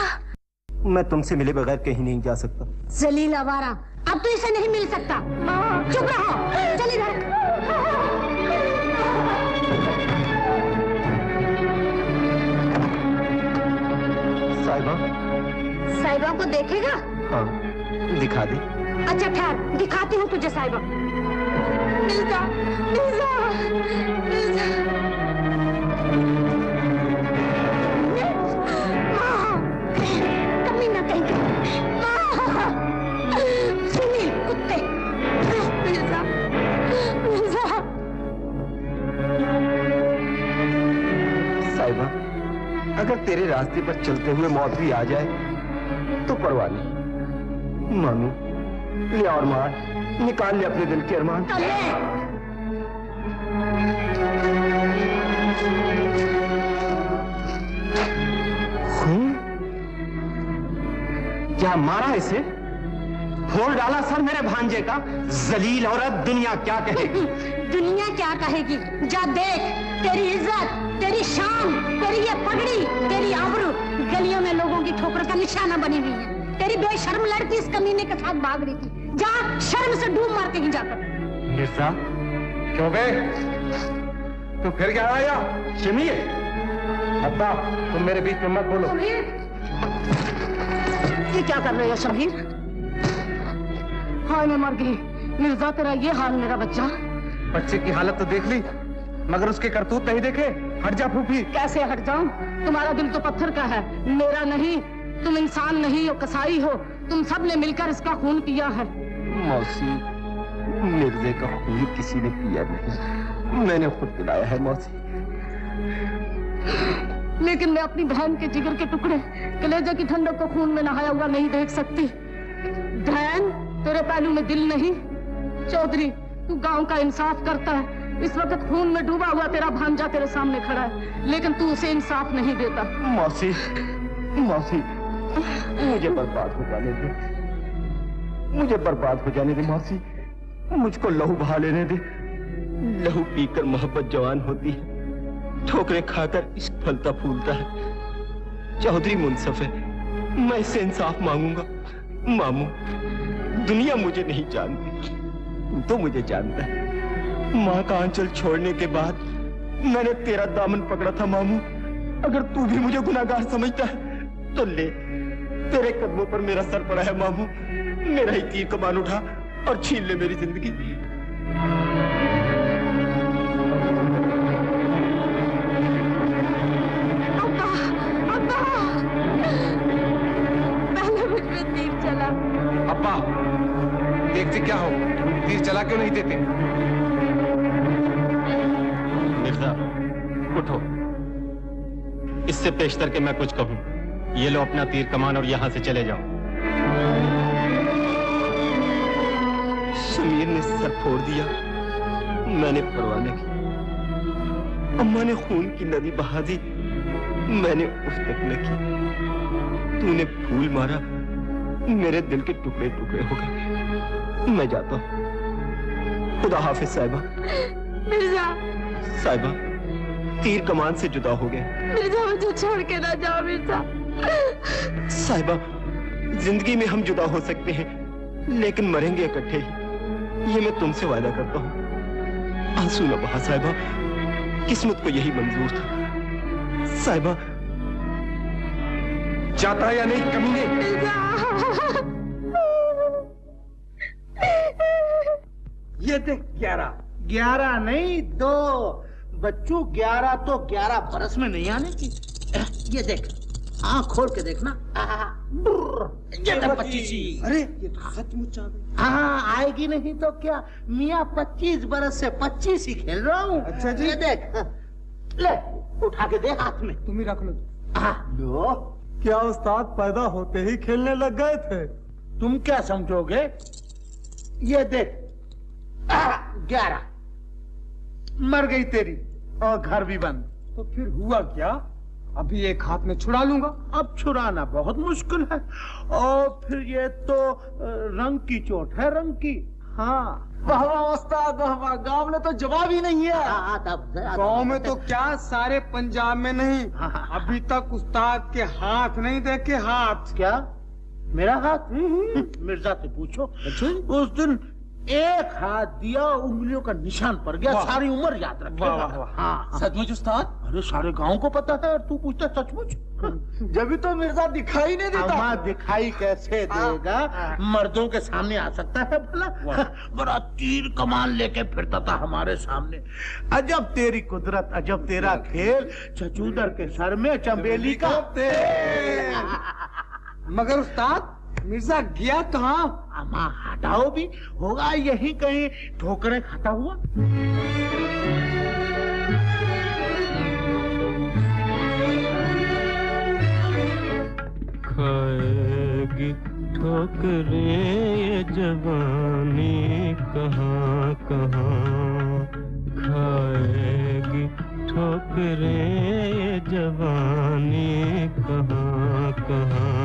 मैं तुमसे मिले बगैर कहीं नहीं जा सकता। जलील आवारा, अब तो इसे नहीं मिल सकता। चुप रहो, चल इधर। साहिबा को देखेगा? हाँ, दिखा दे। अच्छा ठहर, दिखाती हूँ तुझे साहिबा। मिर्जा, मिर्जा, मिर्जा। कमी ना कहीं। सुनी कुत्ते। मिर्जा, मिर्जा। साहिबा, अगर तेरे रास्ते पर चलते हुए मौत भी आ जाए तो परवाह नहीं। मानू, ले और मार, निकाल ले अपने दिल के अरमान। क्या मारा इसे? फोड़ डाला सर मेरे भांजे का। जलील औरत, दुनिया क्या कहेगी? दुनिया क्या कहेगी? जा देख, तेरी इज्जत, तेरी शान, तेरी ये पगड़ी, तेरी आबरू गलियों में लोगों की ठोकर का निशाना बनी हुई है। तेरी बेशर्म लड़की इस कमीने के साथ भाग रही थी। जा, शर्म से डूब मार कहीं जाकर। मिर्जा, चौबे, तू फिर क्या आया? शमीर, अब्बा, तुम मेरे बीच में मत बोलो। ये क्या कर रहे हो शमीर? हाय, मैं मर गई। मिर्जा, तेरा ये हाल मेरा बच्चा। बच्चे की हालत तो देख ली, मगर उसके करतूत नहीं देखे। हट जा फूफी। कैसे हट जाऊं? तुम्हारा दिल तो पत्थर का है, मेरा नहीं। तुम इंसान नहीं हो, कसाई हो। तुम सब ने मिलकर इसका खून किया है। मौसी, मिर्जे का खून किसी ने पिया नहीं, मैंने खुद पिलाया है मौसी। लेकिन मैं अपनी बहन के जिगर के टुकड़े, कलेजे की ठंडक को खून में नहाया हुआ नहीं देख सकती। बहन, तेरे पहलू में दिल नहीं। चौधरी, तू गांव का इंसाफ करता है। इस वक्त खून में डूबा हुआ तेरा भांजा तेरे सामने खड़ा है, लेकिन तू उसे इंसाफ नहीं देता। मौसी, मौसी, मुझे बर्बाद हो जाने दे, मुझे बर्बाद हो जाने दे मौसी। मुझको लहू बहा लेने दे। लहू पीकर मोहब्बत जवान होती है, ठोकरें खाकर इश्क फलता फूलता है। चौधरी मुंसफ है, मैं इससे इंसाफ मांगूंगा। मामू, दुनिया मुझे नहीं जानती, तू तो मुझे जानता है। माँ का आंचल छोड़ने के बाद मैंने तेरा दामन पकड़ा था मामू। अगर तू भी मुझे गुनाहगार समझता है तो ले, तेरे कदमों पर मेरा सर पड़ा है मामू। मेरा ही तीर कमान उठा और छीन ले मेरी जिंदगी। अब्बा, अब्बा, पहले मुझ पे तीर चला। अब्बा, देखते क्या हो, तीर चला क्यों नहीं देते? मिर्जा, उठो। इससे पेशतर के मैं कुछ कहूं। ये लो अपना तीर कमान और यहां से चले जाओ। अमीर ने सर फोड़ दिया, मैंने परवाह न की। अम्मा ने खून की नदी बहा दी, मैंने उफ तक न की। तूने फूल मारा, मेरे दिल के टुकड़े टुकड़े हो गए। मैं जाता हूँ। खुदा हाफिज साहिबा। मिर्जा, साहिबा, तीर कमान से जुदा हो गए। मिर्जा मुझे छोड़ के ना जाओ मिर्जा। साहिबा, जिंदगी में हम जुदा हो सकते हैं, लेकिन मरेंगे इकट्ठे ही। ये मैं तुमसे वादा करता हूँ। आंसू न बहा साहिबा, किस्मत को यही मंजूर था। साहिबा, जाता या नहीं कमीने? ये देख 11 नहीं 2 बच्चों, 11 तो 11 बरस में नहीं आने की। ये देख, आँख खोल के देखना। ये 25। अरे ये तो सचमुच आ गई। हाँ, आएगी नहीं तो क्या, मियाँ 25 बरस से 25 ही खेल रहा हूँ। अच्छा जी। ये देख, ले उठा के दे हाथ में। तुम ही रख लो। लो। क्या उस्ताद पैदा होते ही खेलने लग गए थे? तुम क्या समझोगे? ये देख 11 मर गई तेरी और घर भी बंद। तो फिर हुआ क्या? अभी एक हाथ में छुड़ा लूंगा। अब छुड़ाना बहुत मुश्किल है, और फिर ये तो रंग की चोट है, रंग की। हाँ, वाह वाह उस्ताद, वाह वाह, गाँव में तो जवाब ही नहीं है। गाँव में तो क्या, सारे पंजाब में नहीं। अभी तक उस्ताद के हाथ नहीं देखे। हाथ क्या? मेरा हाथ? मिर्जा से पूछो। उस दिन एक हाथ दिया, उंगलियों का निशान पड़ गया, सारी उम्र याद रखेगा। हाँ, सचमुच उस्ताद? अरे सारे गांव को पता है और तू पूछता सचमुच? जब भी तो मिर्जा दिखाई नहीं देता। अम्मा दिखाई कैसे देगा? मर्दों के सामने आ सकता है भला? बड़ा तीर कमान लेके फिरता था हमारे सामने। अजब तेरी कुदरत, अजब तेरा खेल। चचूदर के सर में चंबेली का तेल। मगर उस्ताद, मिर्जा गया कहाँ? अम्मा हटाओ भी, होगा यही कहीं ठोकरें खाता हुआ। खाएगी ठोकरें ये जवानी कहाँ कहाँ, खाएगी ठोकरें ये जवानी कहाँ कहाँ।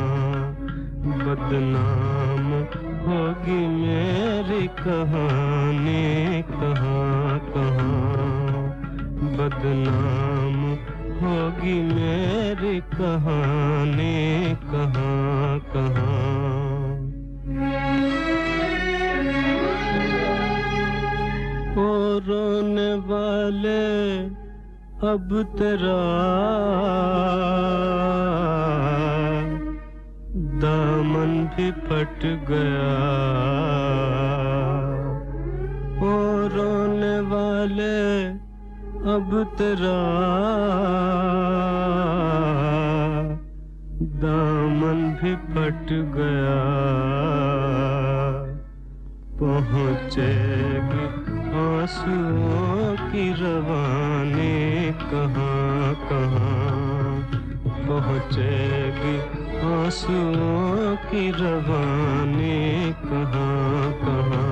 बदनाम होगी मेरी कहानी कहाँ कहाँ, बदनाम होगी मेरी कहानी कहाँ कहाँ। ओ रोने वाले अब तेरा दामन भी फट गया। ओ रोने वाले अब तेरा दामन भी फट गया। पहुँचेगी आंसुओं की रवानी कहाँ कहाँ, पहुँचेगी आंसुओं की रवानी कहाँ कहाँ।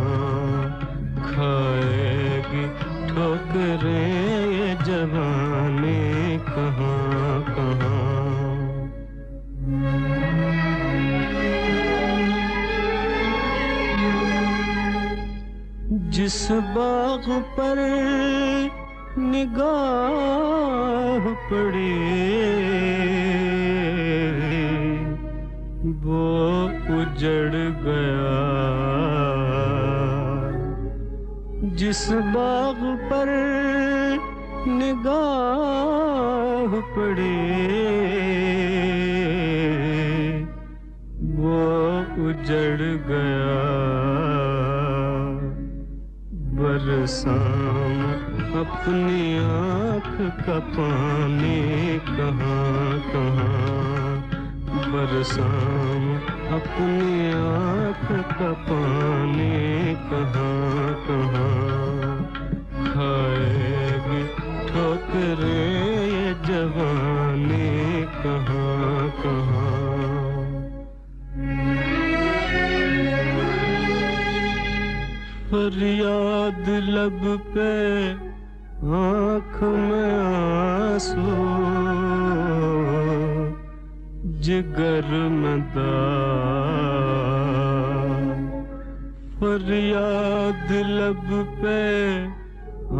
खाएगी ठोकरें ये जवानी कहाँ कहाँ। जिस बाग पर निगाह पड़ी वो उजड़ गया। जिस बाग पर निगाह पड़ी वो उजड़ गया। बरसाम अपनी आँख का पानी कहाँ कहाँ, बरसाम अपनी आँख का पानी कहाँ कहाँ। खाएगी ठोकरें ये जवानी कहाँ कहाँ। आँख में आंसू, जिगर में दाग, फरियाद लब पे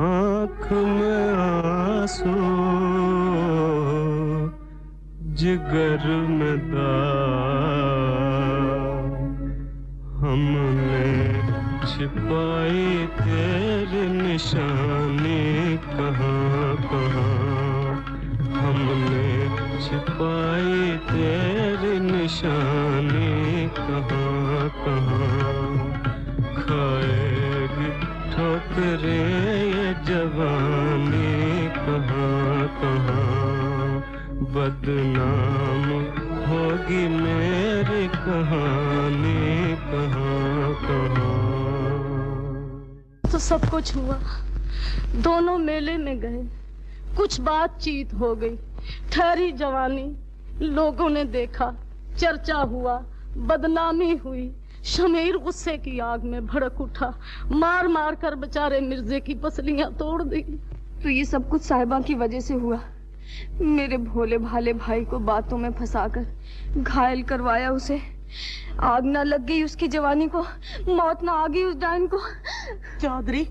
आँख में आंसू, जिगर में दाग। हमने छिपाई तेरी निशानी कहाँ कहाँ, हमने छिपाई तेरी निशानी कहाँ कहाँ। खाएगी ठोकरें ये जवानी कहाँ कहाँ, बदनाम होगी मेरी कहानी कहाँ कहाँ। तो सब कुछ हुआ, दोनों मेले में गए, कुछ बातचीत हो गई, ठहरी जवानी, लोगों ने देखा, चर्चा हुआ, बदनामी हुई। शमीर गुस्से की आग में भड़क उठा, मार मार कर बेचारे मिर्जे की पसलियां तोड़ दी। तो ये सब कुछ साहिबा की वजह से हुआ। मेरे भोले भाले भाई को बातों में फंसाकर घायल करवाया उसे। आग ना लग गई उसकी जवानी को, मौत ना आ गई उस डायन को। चौधरी,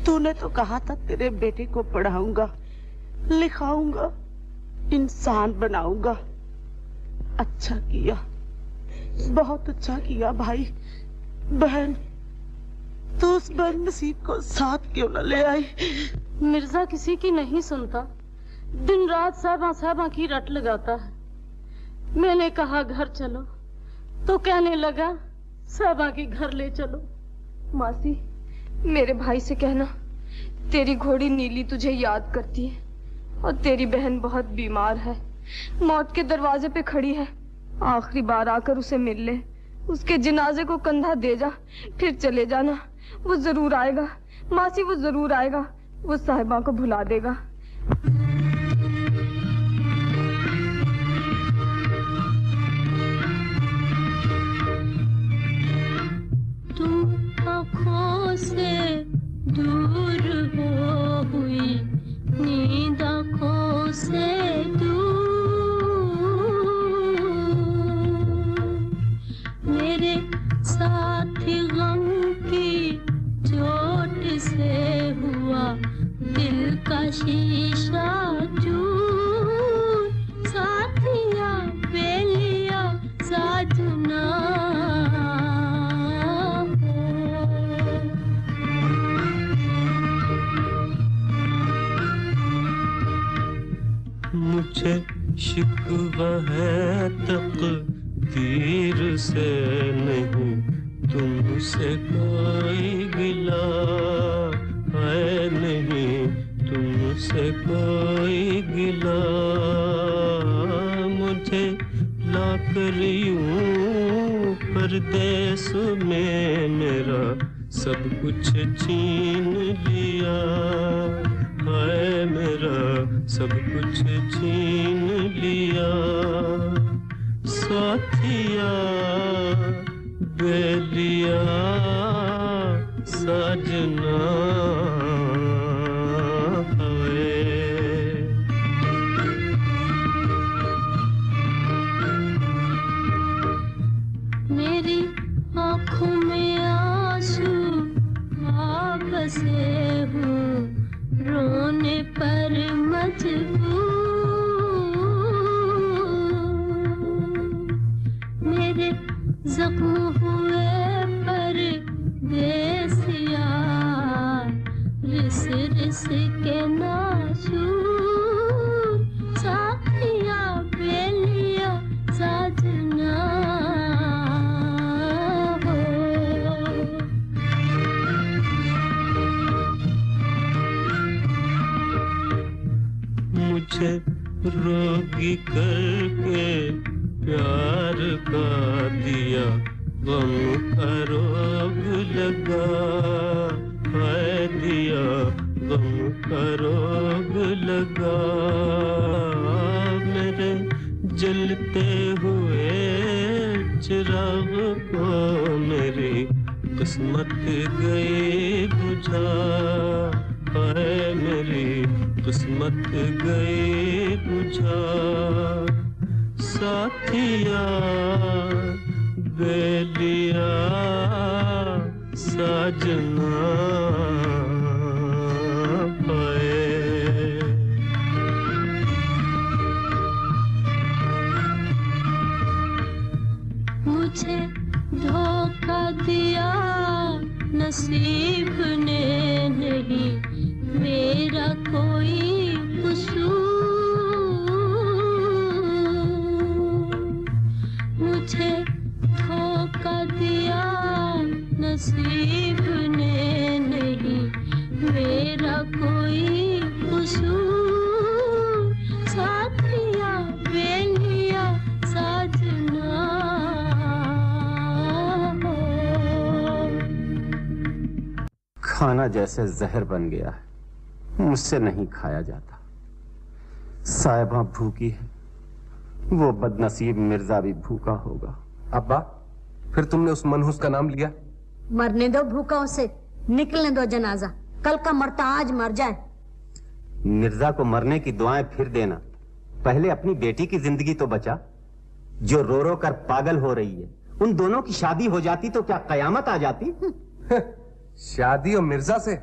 तूने तो कहा था तेरे बेटे को पढ़ाऊंगा, लिखाऊंगा, इंसान बनाऊंगा। अच्छा किया, बहुत अच्छा किया भाई। बहन, तू उस बदनसीब को साथ क्यों न ले आई? मिर्जा किसी की नहीं सुनता, दिन रात साहबा साहबा की रट लगाता है। मैंने कहा घर चलो तो कहने लगा साहबा के घर ले चलो। मासी, मेरे भाई से कहना तेरी घोड़ी नीली तुझे याद करती है और तेरी बहन बहुत बीमार है, मौत के दरवाजे पे खड़ी है। आखिरी बार आकर उसे मिल ले, उसके जनाजे को कंधा दे जा, फिर चले जाना। वो जरूर आएगा मासी, वो जरूर आएगा, वो साहिबा को भुला देगा। तुम आँखों से दूर हो हुई, नींद आँखों से मेरे साथी गम की चोट से हुआ दिल का शीशा चूर। साथिया बेलिया साजना मुझे शिकवा है तकदीर से नहीं, तुमसे कोई गिला है नहीं, तुमसे कोई गिला। मुझे लाकर यूं परदेस में मेरा सब कुछ छीन लिया है, मेरा सब कुछ छीन लिया। साथिया बेलिया साजना मेरी आँखों में आंसू आ बसे हूँ, रोने पर मजबूर। मेरे जख्म हुए पर देसिया, रिस रिस के नासूर। साथिया बेलिया साजना मुझे रोगी करके प्यार का दिया, गम का रोग लगा है दिया, गम का रोग लगा। मेरे जलते हुए चिराग को मेरी किस्मत गई बुझा है, हाय मेरी किस्मत गई बुझा, साथिया बेलिया साजना पाए। मुझे धोखा दिया नसीब ने नहीं, मेरा कोई कसूर। मुझे धोखा दिया नसीब ने नहीं, मेरा कोई कसूर। साथिया बेलिया साजना। खाना जैसे जहर बन गया है, मुझसे नहीं खाया जाता। साहिबा भूखी है, वो बदनसीब मिर्जा भी भूखा होगा। अब्बा, फिर तुमने उस मनहूस का नाम लिया? मरने दो भूखा उसे, निकलने दो जनाजा, कल का मरता आज मर जाए। मिर्जा को मरने की दुआएं फिर देना, पहले अपनी बेटी की जिंदगी तो बचा, जो रो रो कर पागल हो रही है। उन दोनों की शादी हो जाती तो क्या कयामत आ जाती? शादी और मिर्जा से?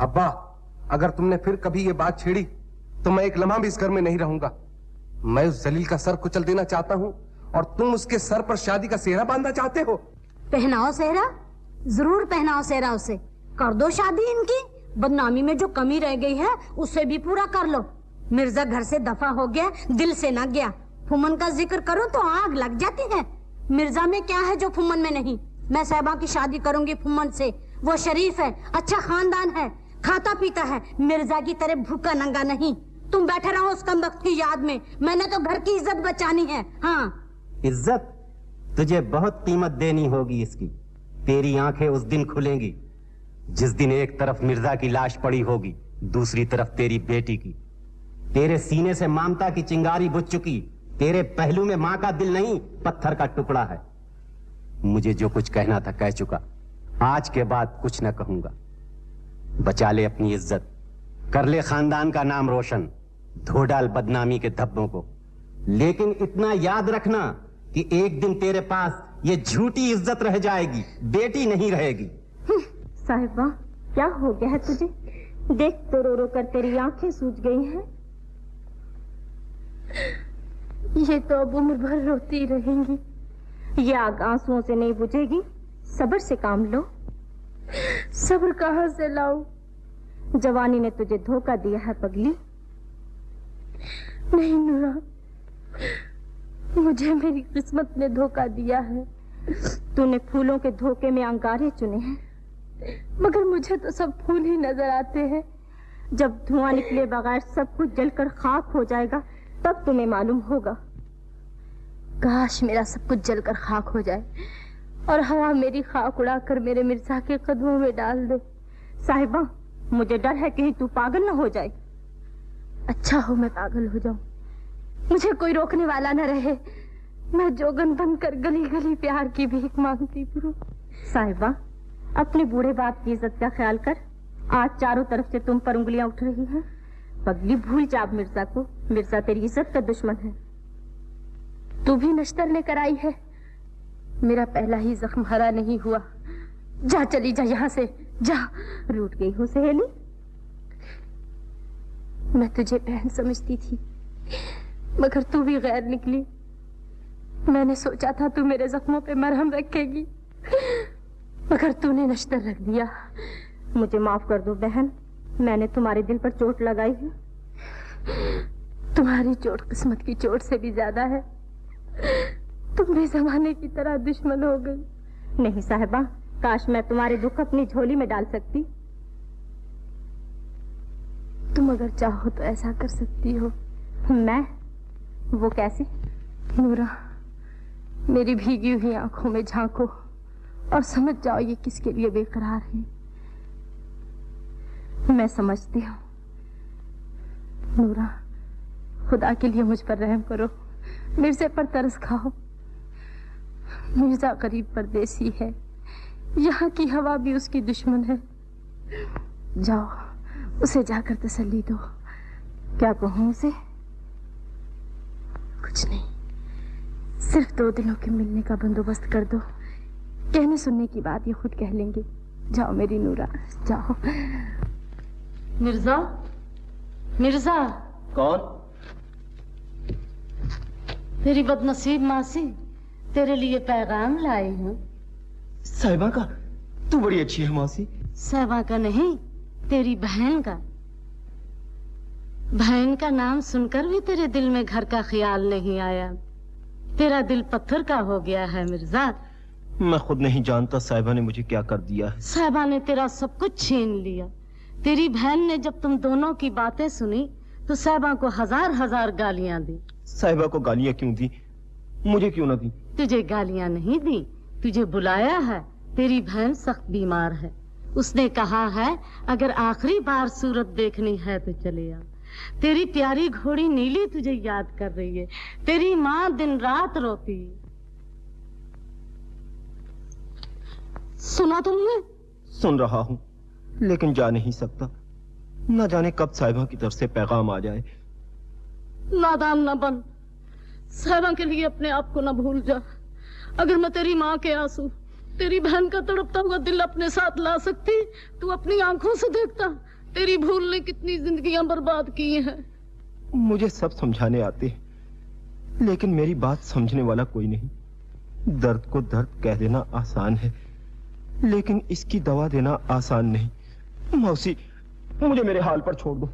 अब्बा, अगर तुमने फिर कभी ये बात छेड़ी तो मैं एक लम्हा भी इस घर में नहीं रहूंगा। मैं उस जलील का सर कुचल देना चाहता हूँ और तुम उसके सर पर शादी का सेहरा बांधना चाहते हो। पहनाओ सेहरा, जरूर पहनाओ सेहरा उसे। कर दो शादी इनकी, बदनामी में जो कमी रह गई है उसे भी पूरा कर लो। मिर्जा घर से दफा हो गया, दिल से ना गया। फुमन का जिक्र करो तो आग लग जाती है। मिर्जा में क्या है जो फुमन में नहीं? मैं साहिबा की शादी करूंगी फुमन से। वो शरीफ है, अच्छा खानदान है, खाता पीता है, मिर्जा की तरह भूखा नंगा नहीं। तुम बैठे रहो उस कमबख्त की याद में, मैंने तो घर की इज्जत बचानी है। हाँ, इज्जत तुझे बहुत कीमत देनी होगी इसकी। तेरी आंखें उस दिन खुलेंगी जिस दिन एक तरफ मिर्जा की लाश पड़ी होगी, दूसरी तरफ तेरी बेटी की। तेरे सीने से ममता की चिंगारी बुझ चुकी, तेरे पहलू में मां का दिल नहीं पत्थर का टुकड़ा है। मुझे जो कुछ कहना था कह चुका, आज के बाद कुछ न कहूंगा। बचा ले अपनी इज्जत, कर ले खानदान का नाम रोशन, धो डाल बदनामी के धब्बों को। लेकिन इतना याद रखना कि एक दिन तेरे पास ये झूठी इज्जत रह जाएगी, बेटी नहीं रहेगी। साहिबा, क्या हो गया है तुझे? देख तो रो रो कर तेरी आंखें सूज गई हैं। ये तो अब उम्र भर रोती रहेंगी। ये आग आंसुओं से नहीं बुझेगी। सब्र से काम लो। सब्र कहाँ से लाऊं? जवानी ने तुझे धोखा दिया है पगली। नहीं नूरा, मुझे मेरी किस्मत ने धोखा दिया है। तूने फूलों के धोखे में अंगारे चुने हैं, मगर मुझे तो सब फूल ही नजर आते हैं। जब धुआं निकले बगैर सब कुछ जलकर खाक हो जाएगा तब तुम्हें मालूम होगा। काश मेरा सब कुछ जलकर खाक हो जाए और हवा मेरी खाक उड़ाकर मेरे मिर्जा के कदमों में डाल दे। साहिबा, मुझे डर है कहीं तू पागल न हो जाए। अच्छा हो मैं पागल हो जाऊं, मुझे कोई रोकने वाला न रहे। मैं जोगन बनकर गली गली प्यार की भीख मांगती फिरूं। साहिबा, अपने बूढ़े बाप की इज्जत का ख्याल कर। आज चारों तरफ से तुम पर उंगलियां उठ रही हैं। पगली, भूल जा मिर्जा को। मिर्जा तेरी इज्जत का दुश्मन है। तू भी नश्तर लेकर आई है। मेरा पहला ही जख्म हरा नहीं हुआ। जा, चली जा यहाँ से, जा। रूठ गई हूँ सहेली। मैं तुझे बहन समझती थी, मगर तू भी गैर निकली। मैंने सोचा था तू मेरे जख्मों पे मरहम रखेगी, मगर तूने नश्तर रख दिया। मुझे माफ कर दो बहन, मैंने तुम्हारे दिल पर चोट लगाई है। तुम्हारी चोट किस्मत की चोट से भी ज्यादा है। तुम भी जमाने की तरह दुश्मन हो गई। नहीं साहिबा, काश मैं तुम्हारे दुख अपनी झोली में डाल सकती। तुम अगर चाहो तो ऐसा कर सकती हो। मैं? वो कैसे? नूरा, मेरी भीगी हुई आंखों में झांको और समझ जाओ ये किसके लिए बेकरार है। मैं समझती हूँ। नूरा, खुदा के लिए मुझ पर रहम करो, मिर्जे पर तरस खाओ। मिर्जा गरीब परदेसी है, यहाँ की हवा भी उसकी दुश्मन है। जाओ, उसे जाकर तसल्ली दो। क्या कहूँ उसे? कुछ नहीं, सिर्फ 2 दिनों के मिलने का बंदोबस्त कर दो। कहने सुनने की बात ये खुद कह लेंगे। जाओ मेरी नूरा, जाओ। मिर्जा, मिर्जा। कौन? तेरी बदनसीब मासी तेरे लिए पैगाम लाई हूँ। साहिबा का? तू बड़ी अच्छी है मासी। साहिबा का नहीं, तेरी बहन का। बहन का नाम सुनकर भी तेरे दिल में घर का ख्याल नहीं आया। तेरा दिल पत्थर का हो गया है मिर्जा। मैं खुद नहीं जानता साहिबा ने मुझे क्या कर दिया है। साहिबा ने तेरा सब कुछ छीन लिया। तेरी बहन ने जब तुम दोनों की बातें सुनी तो साहिबा को 1000 गालियां दी। साहिबा को गालियां क्यों दी? मुझे क्यों ना दी? तुझे गालियां नहीं दी, तुझे बुलाया है। तेरी बहन सख्त बीमार है। उसने कहा है अगर आखिरी बार सूरत देखनी है तो चले आ। तेरी प्यारी घोड़ी नीली तुझे याद कर रही है। तेरी माँ दिन रात रोती है। सुना तुमने? सुन रहा हूँ, लेकिन जा नहीं सकता। न जाने कब साहिबा की तरफ से पैगाम आ जाए। नादान न बन। साहिबा के लिए अपने आप को न भूल जा। अगर मैं तेरी माँ के आंसू, तेरी बहन का तड़पता हुआ दिल अपने साथ ला सकती, तू अपनी आंखों से देखता तेरी भूल ने कितनी जिंदगियां बर्बाद की हैं। मुझे सब समझाने आते हैं, लेकिन मेरी बात समझने वाला कोई नहीं। दर्द को दर्द कह देना आसान है, लेकिन इसकी दवा देना आसान नहीं। मौसी, मुझे मेरे हाल पर छोड़ दो।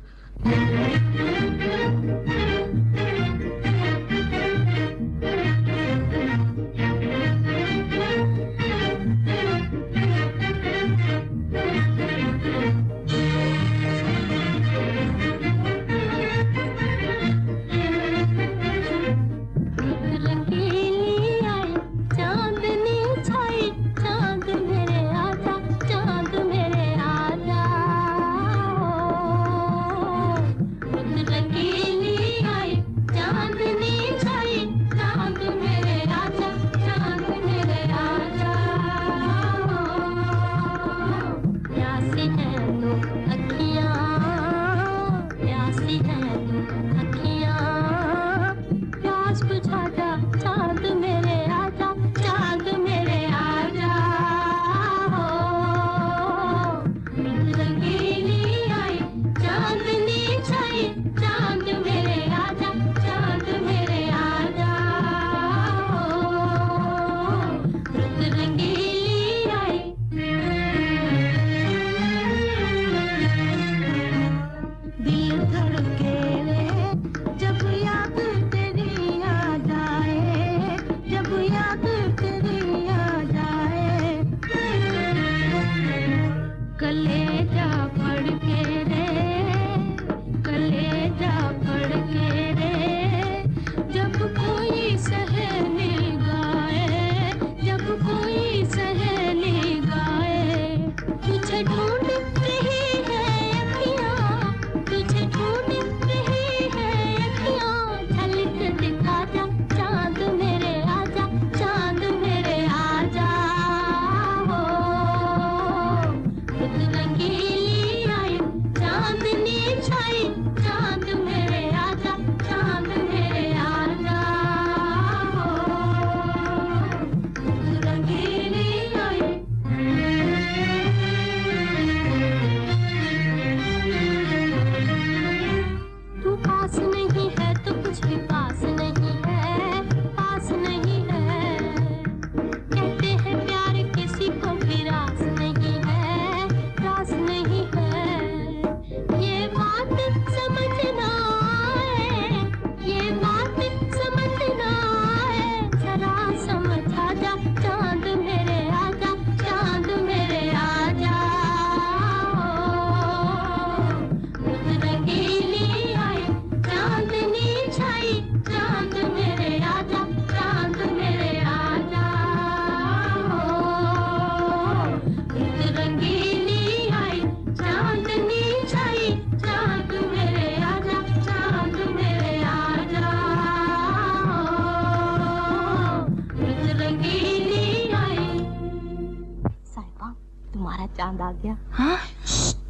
चांद आ गया। हाँ,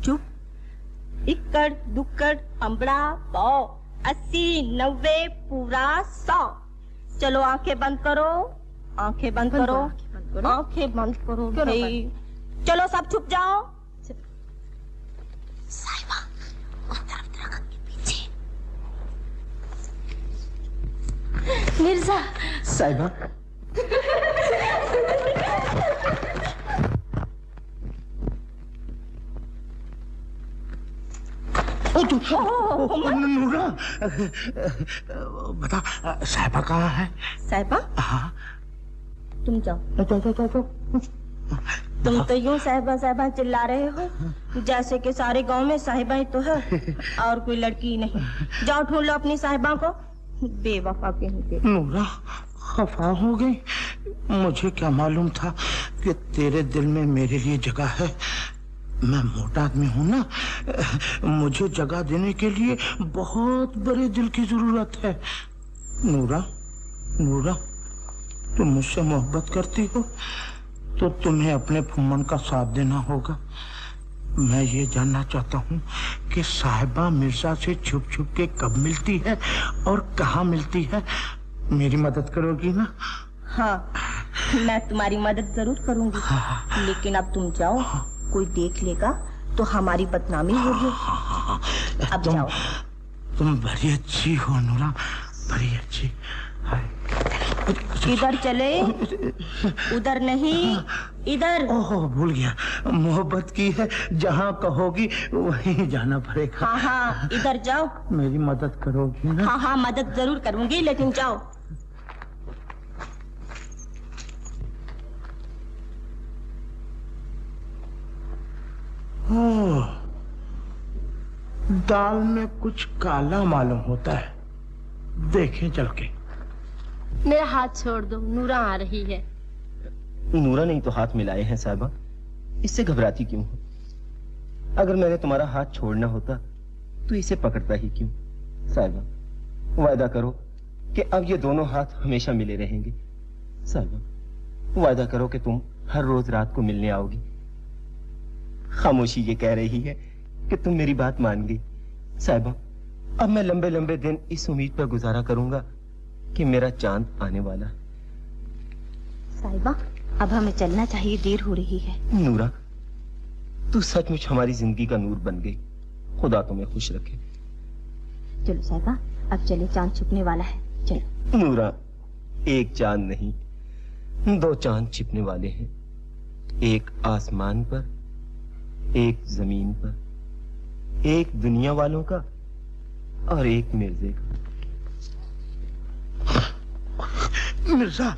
चुप। एक इक्कड़ दुक्कड़ अम्बड़ा 100 80 90 पूरा 100। चलो आंखें बंद करो, आंखें बंद करो, आंखें बंद करो भाई। चलो सब छुप जाओ। साहिबा उस तरफ दरख्त के पीछे। मिर्जा। साहिबा नूरा, बता साहिबा कहाँ है? साहिबा? हाँ। तुम जाओ। तुम तो यूं साहिबा साहिबा चिल्ला रहे हो जैसे कि सारे गांव में साहिबा ही तो है और कोई लड़की नहीं। जाओ ढूंढ लो अपनी साहिबा को, बेवफा कहीं के। नूरा खफा हो गई। मुझे क्या मालूम था कि तेरे दिल में मेरे लिए जगह है। मैं मोटा आदमी हूँ ना, मुझे जगह देने के लिए बहुत बड़े दिल की जरूरत है। नूरा, नूरा, तुम मुझसे मोहब्बत करती हो तो तुम्हें अपने फुम्मन का साथ देना होगा। मैं ये जानना चाहता हूँ कि साहिबा मिर्जा से छुप छुप के कब मिलती है और कहाँ मिलती है। मेरी मदद करोगी ना? हाँ, मैं तुम्हारी मदद जरूर करूंगी। लेकिन अब तुम जाओ, कोई देख लेगा तो हमारी बदनामी होगी। अब जाओ। तुम बड़ी अच्छी हो नूरा, बड़ी अच्छी। इधर चले, उधर नहीं, इधर। ओह भूल गया, मोहब्बत की है, जहाँ कहोगी वहीं जाना पड़ेगा। हाँ हाँ, इधर जाओ। मेरी मदद करोगी ना? हाँ हाँ, मदद जरूर करूंगी, लेकिन जाओ। दाल में कुछ काला मालूम होता है, देखें चल के। मेरा हाथ छोड़ दो, नूरा आ रही है। नूरा नहीं तो हाथ मिलाए हैं साहिबा, इससे घबराती क्यों हो? अगर मैंने तुम्हारा हाथ छोड़ना होता तो इसे पकड़ता ही क्यों? साहिबा वायदा करो कि अब ये दोनों हाथ हमेशा मिले रहेंगे। साहिबा वायदा करो कि तुम हर रोज रात को मिलने आओगी। खामोशी ये कह रही है कि तुम मेरी बात मान गई। साहिबा अब मैं लंबे लंबे दिन इस उम्मीद पर गुजारा करूंगा कि मेरा चांद आने वाला है। साहिबा अब हमें चलना चाहिए, देर हो रही है। नूरा तू सचमुच हमारी जिंदगी का नूर बन गई, खुदा तुम्हें खुश रखे। चलो साहिबा अब चले, चांद छिपने वाला है। चलो। नूरा एक चांद नहीं, 2 चांद छिपने वाले हैं, एक आसमान पर, एक जमीन पर, एक दुनिया वालों का और एक मिर्जे का। मिर्जा।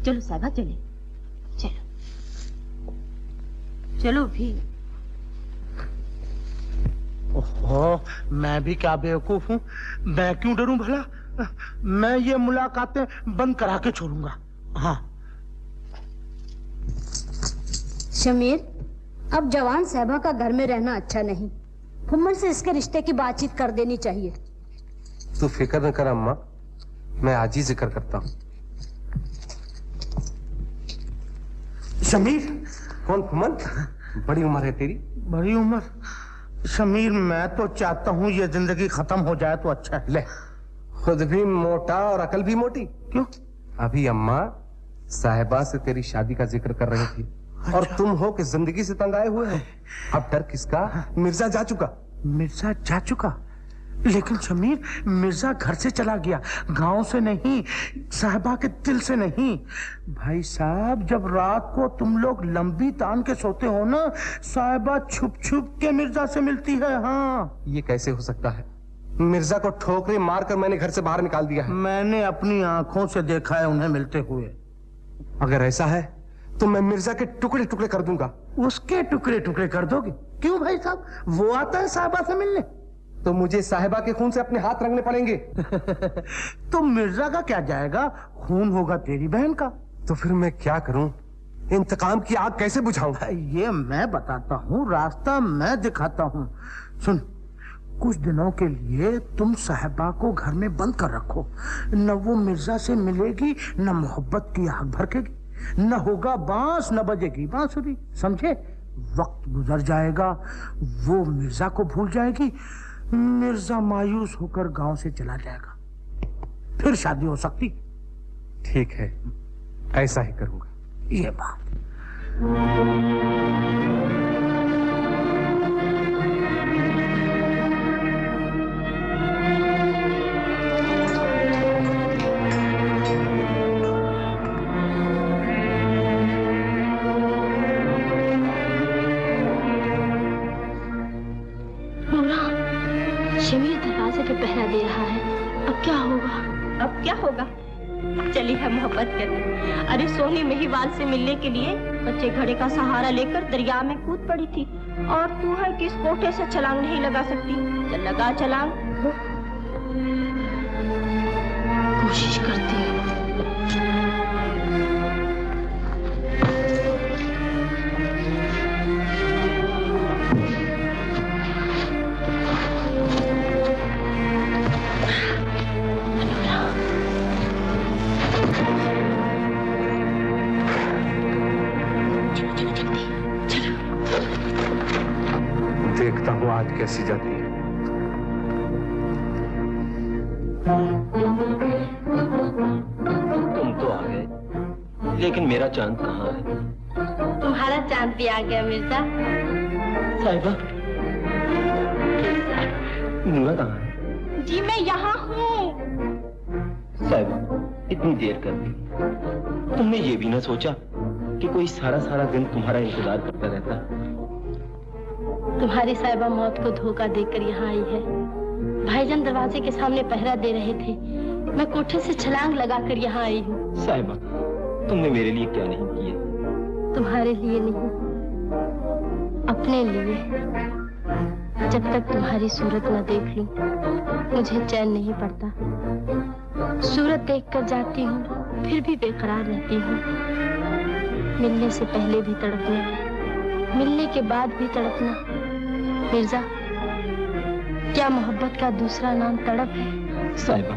चलो साहिबा चले, चलो चलो भी। ओहो, मैं भी क्या बेवकूफ हूँ, मैं क्यों डरूं भला? मैं ये मुलाकातें बंद करा के छोड़ूंगा। हाँ शमीर, अब जवान साहिबा का घर में रहना अच्छा नहीं। फुम्मन से इसके रिश्ते की बातचीत कर देनी चाहिए। तू फिक्र न कर अम्मा, मैं आज ही जिक्र करता हूँ। शमीर। कौन फुम्मन? बड़ी उम्र है तेरी। बड़ी उम्र? शमीर मैं तो चाहता हूँ ये जिंदगी खत्म हो जाए तो अच्छा है। ले, खुद भी मोटा और अकल भी मोटी। क्यों? अभी अम्मा साहिबा से तेरी शादी का जिक्र कर रही थी। और तुम हो कि जिंदगी से तंग आए हुए हो। अब डर किसका? मिर्जा जा चुका। मिर्जा जा चुका? लेकिन शमीर मिर्जा घर से चला गया, गांव से नहीं, साहिबा के दिल से नहीं। भाई साहब जब रात को तुम लोग लंबी तान के सोते हो ना, साहिबा छुप छुप के मिर्जा से मिलती है। हाँ ये कैसे हो सकता है? मिर्जा को ठोकरे मारकर मैंने घर से बाहर निकाल दिया है। मैंने अपनी आंखों से देखा है उन्हें मिलते हुए। अगर ऐसा है तो मैं मिर्जा के टुकड़े टुकड़े कर दूंगा। उसके टुकड़े टुकड़े कर दोगे? क्यों भाई साहब, वो आता है साहिबा से मिलने। तो मुझे साहिबा के खून से अपने हाथ रंगने पड़ेंगे। तो मिर्जा का क्या जाएगा, खून होगा तेरी बहन का। तो फिर मैं क्या करूं? इंतकाम की आग कैसे बुझाऊं? ये मैं बताता हूँ, रास्ता मैं दिखाता हूँ। सुन, कुछ दिनों के लिए तुम साहिबा को घर में बंद कर रखो। न वो मिर्जा से मिलेगी, न मोहब्बत की आग भड़केगी, न होगा बांस, न बजेगी बांसुरी। समझे? वक्त गुजर जाएगा, वो मिर्जा को भूल जाएगी, मिर्जा मायूस होकर गांव से चला जाएगा, फिर शादी हो सकती। ठीक है, ऐसा ही करूंगा। ये बात शमीर दरवाजे पे पहरा दे रहा है, अब क्या होगा? अब क्या होगा? चली है मोहब्बत करने। अरे सोनी महिवाल से मिलने के लिए बच्चे घड़े का सहारा लेकर दरिया में कूद पड़ी थी, और तू है कि इस कोठे से छलांग नहीं लगा सकती। चल लगा छलांग। कोशिश करती हूँ। देखता हूँ आज कैसी जाती है। तुम तो आ गए, लेकिन मेरा चांद कहाँ है? तुम्हारा चांद भी आ गया मिर्जा। साहिबा, नूरा कहाँ है? जी मैं यहाँ हूँ। साहिबा, इतनी देर कर दी, तुमने ये भी ना सोचा कि कोई सारा सारा दिन तुम्हारा इंतजार करता रहता? तुम्हारी साहिबा मौत को धोखा देकर यहाँ आई है। भाईजान दरवाजे के सामने पहरा दे रहे थे, मैं कोठे से छलांग लगाकर यहाँ आई हूँ। साहिबा, तुमने मेरे लिए क्या नहीं किया? तुम्हारे लिए नहीं, अपने लिए। जब तक तुम्हारी सूरत न देख लूं, मुझे चैन नहीं पड़ता। सूरत देखकर जाती हूँ, फिर भी बेकरार रहती हूँ। मिलने से पहले भी तड़पना, मिलने के बाद भी तड़पना। मिर्जा, क्या मोहब्बत का दूसरा नाम तड़प है? साहिबा,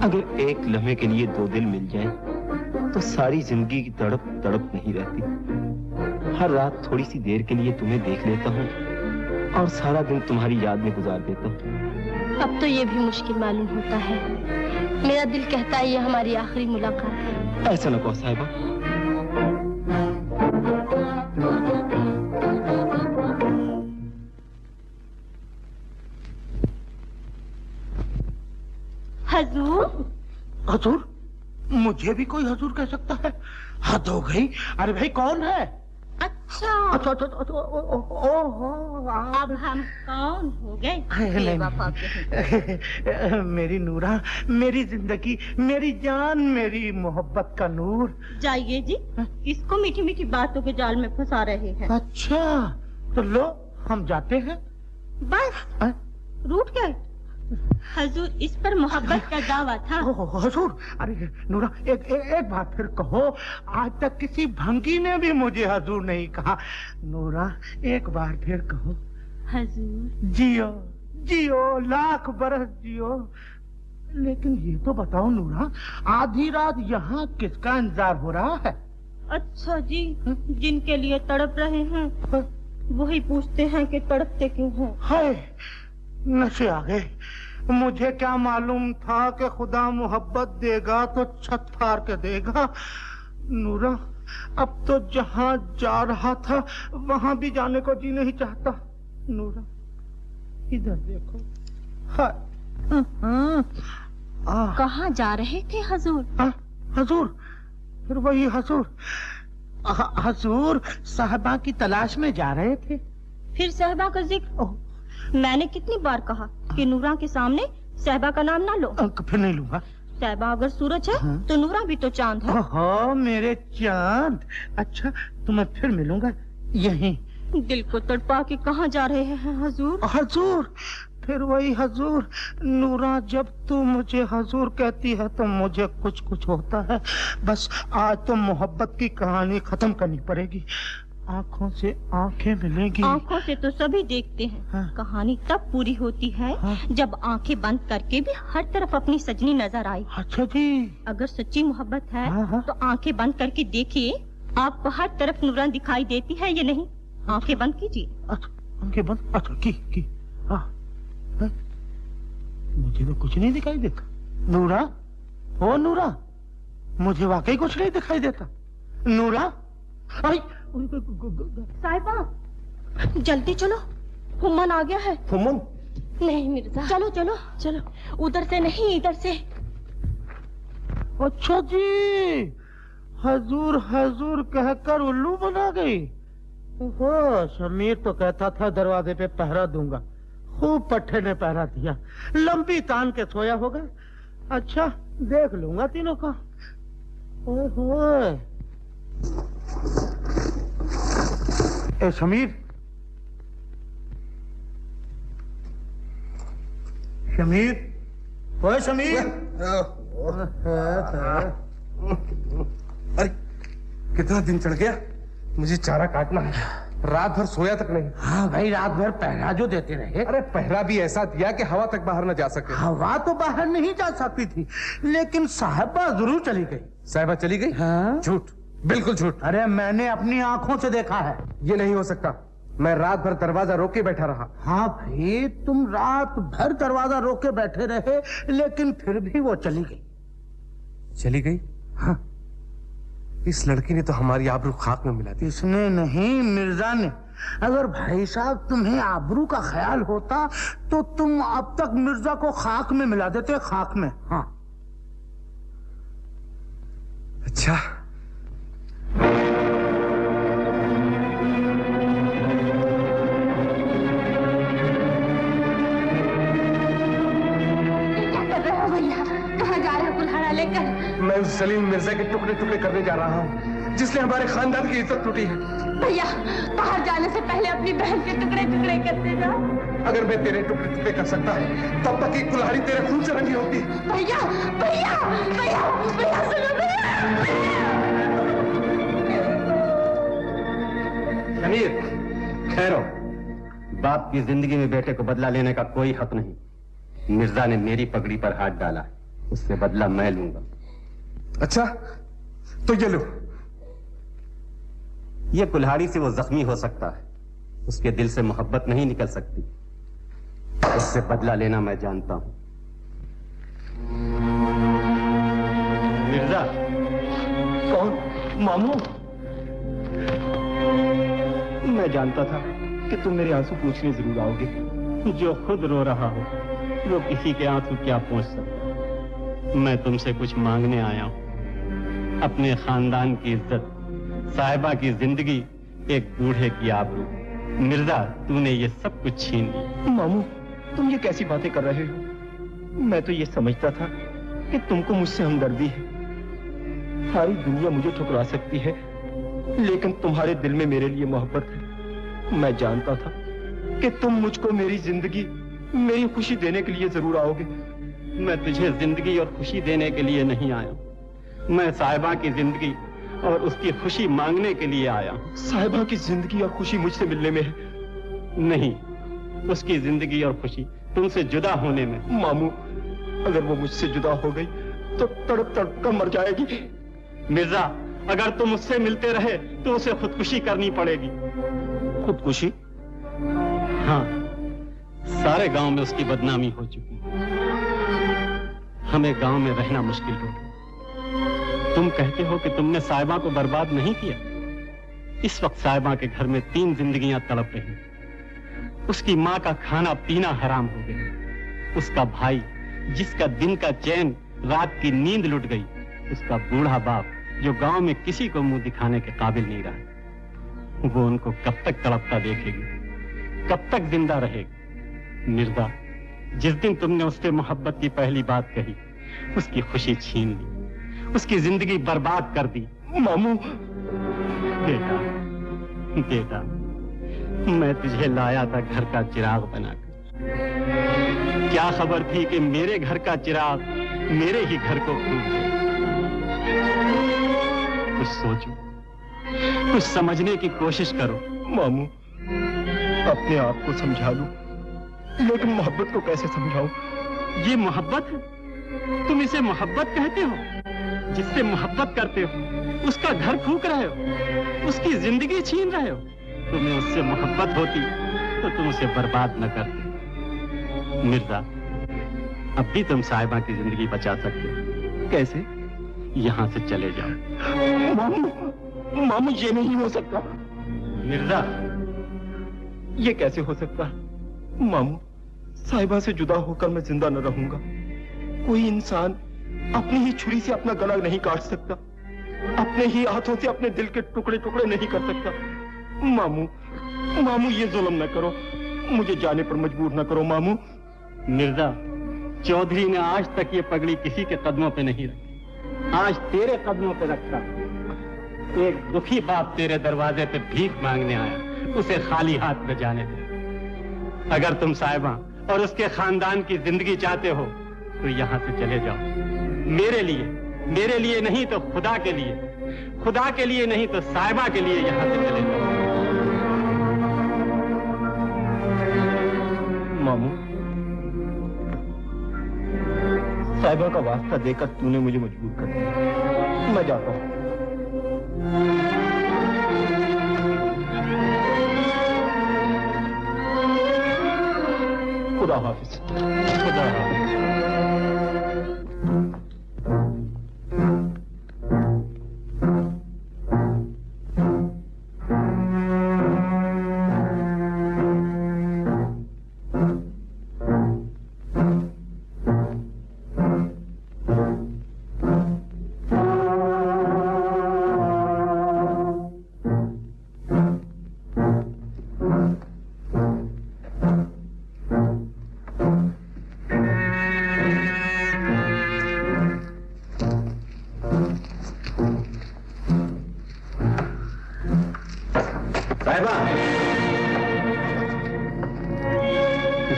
अगर एक लम्हे के लिए दो दिल मिल जाएं, तो सारी जिंदगी की तड़प तड़प नहीं रहती। हर रात थोड़ी सी देर के लिए तुम्हें देख लेता हूँ और सारा दिन तुम्हारी याद में गुजार देता हूँ। अब तो ये भी मुश्किल मालूम होता है। मेरा दिल कहता है ये हमारी आखिरी मुलाकात है। ऐसा न कहो साहिबा। हजूर? हजूर? मुझे भी कोई हजूर कह सकता है? हद हो गई। अरे भाई कौन है? अच्छा, ओहो, अब हम कौन हो गए? मेरी नूरा, मेरी जिंदगी, मेरी जान, मेरी मोहब्बत का नूर। जाइए जी, किसको मीठी मीठी बातों के जाल में फंसा रहे हैं? अच्छा, तो लो हम जाते हैं। बस रूठ गए? हजूर, इस पर मोहब्बत का दावा था। हजूर, अरे नूरा, एक बात फिर कहो। आज तक किसी भंगी ने भी मुझे हजूर नहीं कहा। नूरा, एक बार फिर कहो। हजूर। जियो जियो, लाख बरस जियो। लेकिन ये तो बताओ नूरा, आधी रात यहाँ किसका इंतजार हो रहा है? अच्छा जी, जिनके लिए तड़प रहे हैं वही पूछते हैं कि तड़पते क्यों हैं। हाय, नशे आ गए। मुझे क्या मालूम था कि खुदा मोहब्बत देगा तो छत फाड़ के देगा। नूरा, अब तो जहाँ जा रहा था वहाँ भी जाने को जी नहीं चाहता। नूरा, इधर देखो। कहाँ जा रहे थे हजूर? हजूर, फिर वही हजूर। हजूर, साहबा की तलाश में जा रहे थे। फिर साहबा का जिक्र? मैंने कितनी बार कहा कि नूरा के सामने साहबा का नाम ना लो। फिर नहीं लूंगा। साहबा अगर सूरज है तो नूरा भी तो चांद है। ओहो, मेरे चांद। अच्छा, तो मैं फिर मिलूंगा यहीं। दिल को तड़पा के कहाँ जा रहे हैं हजूर? हजूर, फिर वही हजूर। नूरा, जब तू मुझे हजूर कहती है तो मुझे कुछ कुछ होता है। बस आज तो मोहब्बत की कहानी खत्म करनी पड़ेगी। आंखों से आंखें मिलेंगी। आंखों से तो सभी देखते हैं। हाँ। कहानी तब पूरी होती है जब आंखें बंद करके भी हर तरफ अपनी सजनी नजर आई। अच्छा जी। अगर सच्ची मोहब्बत है हाँ। तो आंखें बंद करके देखिए, आपको हर तरफ नूरान दिखाई देती है या नहीं? आंखें बंद कीजिए। आंखें बंद? अच्छा की हाँ। मुझे तो कुछ नहीं दिखाई देता। नूरा, ओ नूरा, मुझे वाकई कुछ नहीं दिखाई देता। नूरा, साहिबा जल्दी चलो, हुम्मन आ गया है। हुम्मन? नहीं मिर्जा, चलो चलो चलो, उधर से नहीं इधर से। अच्छा जी, हजूर हजूर कहकर उल्लू बना गई। ओहो, शमीर तो कहता था दरवाजे पे पहरा दूंगा, खूब पट्टे ने पहरा दिया, लंबी तान के सोया होगा। अच्छा देख लूंगा तीनों का। ओहो, ए शमीर, शमीर, ओए शमीर। अरे कितना दिन चढ़ गया, मुझे चारा काटना है, रात भर सोया तक नहीं। हाँ भाई, रात भर पहरा जो देते रहे। अरे पहरा भी ऐसा दिया कि हवा तक बाहर न जा सके। हवा तो बाहर नहीं जा सकती थी, लेकिन साहिबा जरूर चली गई। साहिबा चली गई? हाँ? झूठ, बिल्कुल झूठ। अरे मैंने अपनी आंखों से देखा है। ये नहीं हो सकता, मैं रात भर दरवाजा रोक के बैठा रहा। हाँ भाई, तुम रात भर दरवाजा रोक के बैठे रहे, लेकिन फिर भी वो चली गई। चली गई? हाँ। इस लड़की ने तो हमारी आबरू खाक में मिला दी। इसने नहीं, मिर्जा ने। अगर भाई साहब तुम्हें आबरू का ख्याल होता तो तुम अब तक मिर्जा को खाक में मिला देते, खाक में। हाँ। अच्छा, मैं उस जलील मिर्जा के टुकड़े टुकड़े करने जा रहा हूँ जिसने हमारे खानदान की इज्जत टूटी है। भैया, बाहर जाने से पहले अपनी बहन के टुकड़े टुकड़े करते जाओ। अगर मैं तेरे टुकड़े टुकड़े कर सकता तब तक की कुल्हाड़ी तेरे खून से रंगी होती। भैया भैया भैया भैया सुनो शमीर, खैरो, बाप की जिंदगी में बेटे को बदला लेने का कोई हक नहीं। मिर्जा ने मेरी पगड़ी पर हाथ डाला, उससे बदला मैं लूंगा। अच्छा, तो ये लो। ये कुल्हाड़ी से वो जख्मी हो सकता है, उसके दिल से मोहब्बत नहीं निकल सकती। उससे बदला लेना मैं जानता हूं। मिर्जा। कौन? मामू? मैं जानता था कि तुम मेरे आंसू पूछने जरूर आओगे। जो खुद रो रहा हो वो किसी के आंसू क्या पूछ सकता। मैं तुमसे कुछ मांगने आया हूं, अपने खानदान की इज्जत, साहिबा की जिंदगी, एक बूढ़े की आबरू। मिर्जा, तूने ये सब कुछ छीन लिया। मामू, तुम ये कैसी बातें कर रहे हो? मैं तो ये समझता था कि तुमको मुझसे हमदर्दी है। सारी दुनिया मुझे ठुकरा सकती है, लेकिन तुम्हारे दिल में मेरे लिए मोहब्बत है। मैं जानता था कि तुम मुझको मेरी जिंदगी, मेरी खुशी देने के लिए जरूर आओगे। मैं तुझे जिंदगी और खुशी देने के लिए नहीं आया, मैं साहिबा की जिंदगी और उसकी खुशी मांगने के लिए आया। साहिबा की जिंदगी और खुशी मुझसे मिलने में है? नहीं, उसकी जिंदगी और खुशी तुमसे जुदा होने में। मामू, अगर वो मुझसे जुदा हो गई तो तड़प तड़प कर मर जाएगी। मिर्जा, अगर तुम उससे मिलते रहे तो उसे खुदकुशी करनी पड़ेगी। खुदकुशी? हाँ, सारे गांव में उसकी बदनामी हो चुकी है। हमें गांव में रहना मुश्किल हो गया। तुम कहते हो कि तुमने साहिबा को बर्बाद नहीं किया। इस वक्त साहिबा के घर में 3 जिंदगियां तड़प रही। उसकी माँ का खाना पीना हराम हो गया, उसका भाई जिसका दिन का चैन, रात की नींद लुट गई, उसका बूढ़ा बाप जो गांव में किसी को मुंह दिखाने के काबिल नहीं रहा। वो उनको कब तक तड़पता देखेगी, कब तक जिंदा रहेगी। मिर्जा, जिस दिन तुमने उससे मोहब्बत की पहली बात कही, उसकी खुशी छीन ली, उसकी जिंदगी बर्बाद कर दी। मामू। बेटा, बेटा, मैं तुझे लाया था घर का चिराग बनाकर। क्या खबर थी कि मेरे घर का चिराग मेरे ही घर को फूंक दे। कुछ सोचो, कुछ समझने की कोशिश करो। मामू, अपने आप को समझा लूं, लेकिन मोहब्बत को कैसे समझाऊं? ये मोहब्बत है? तुम इसे मोहब्बत कहते हो? जिससे मोहब्बत करते हो उसका घर फूंक रहे हो, उसकी जिंदगी छीन रहे हो। तुम्हें उससे मोहब्बत होती तो तुम उसे बर्बाद न करते। मिर्जा, अब भी तुम साहिबा की जिंदगी बचा सकते हो। कैसे? यहाँ से चले जाओ। मामू, मामू ये नहीं हो सकता। मिर्जा, ये कैसे हो सकता है? मामू, साहिबा से जुदा होकर मैं जिंदा न रहूंगा। कोई इंसान अपनी ही छुरी से अपना गला नहीं काट सकता, अपने ही हाथों से अपने दिल के टुकड़े टुकड़े नहीं कर सकता। मामू, मामू ये जुल्म न करो, मुझे जाने पर मजबूर न करो मामू। मिर्जा, चौधरी ने आज तक ये पगड़ी किसी के कदमों पे नहीं रखी, आज तेरे कदमों पे रखा। एक दुखी बाप तेरे दरवाजे पे भीख मांगने आया, उसे खाली हाथ में जाने दे। अगर तुम साहिबा और उसके खानदान की जिंदगी चाहते हो तो यहाँ से चले जाओ। मेरे लिए नहीं तो खुदा के लिए नहीं तो साहिबा के लिए यहाँ से चले जाओ। मामू, साहिबा का वास्ता देकर तूने मुझे मजबूर कर दिया। मैं जाता हूँ। खुदा हाफिज। खुदा हाफिज।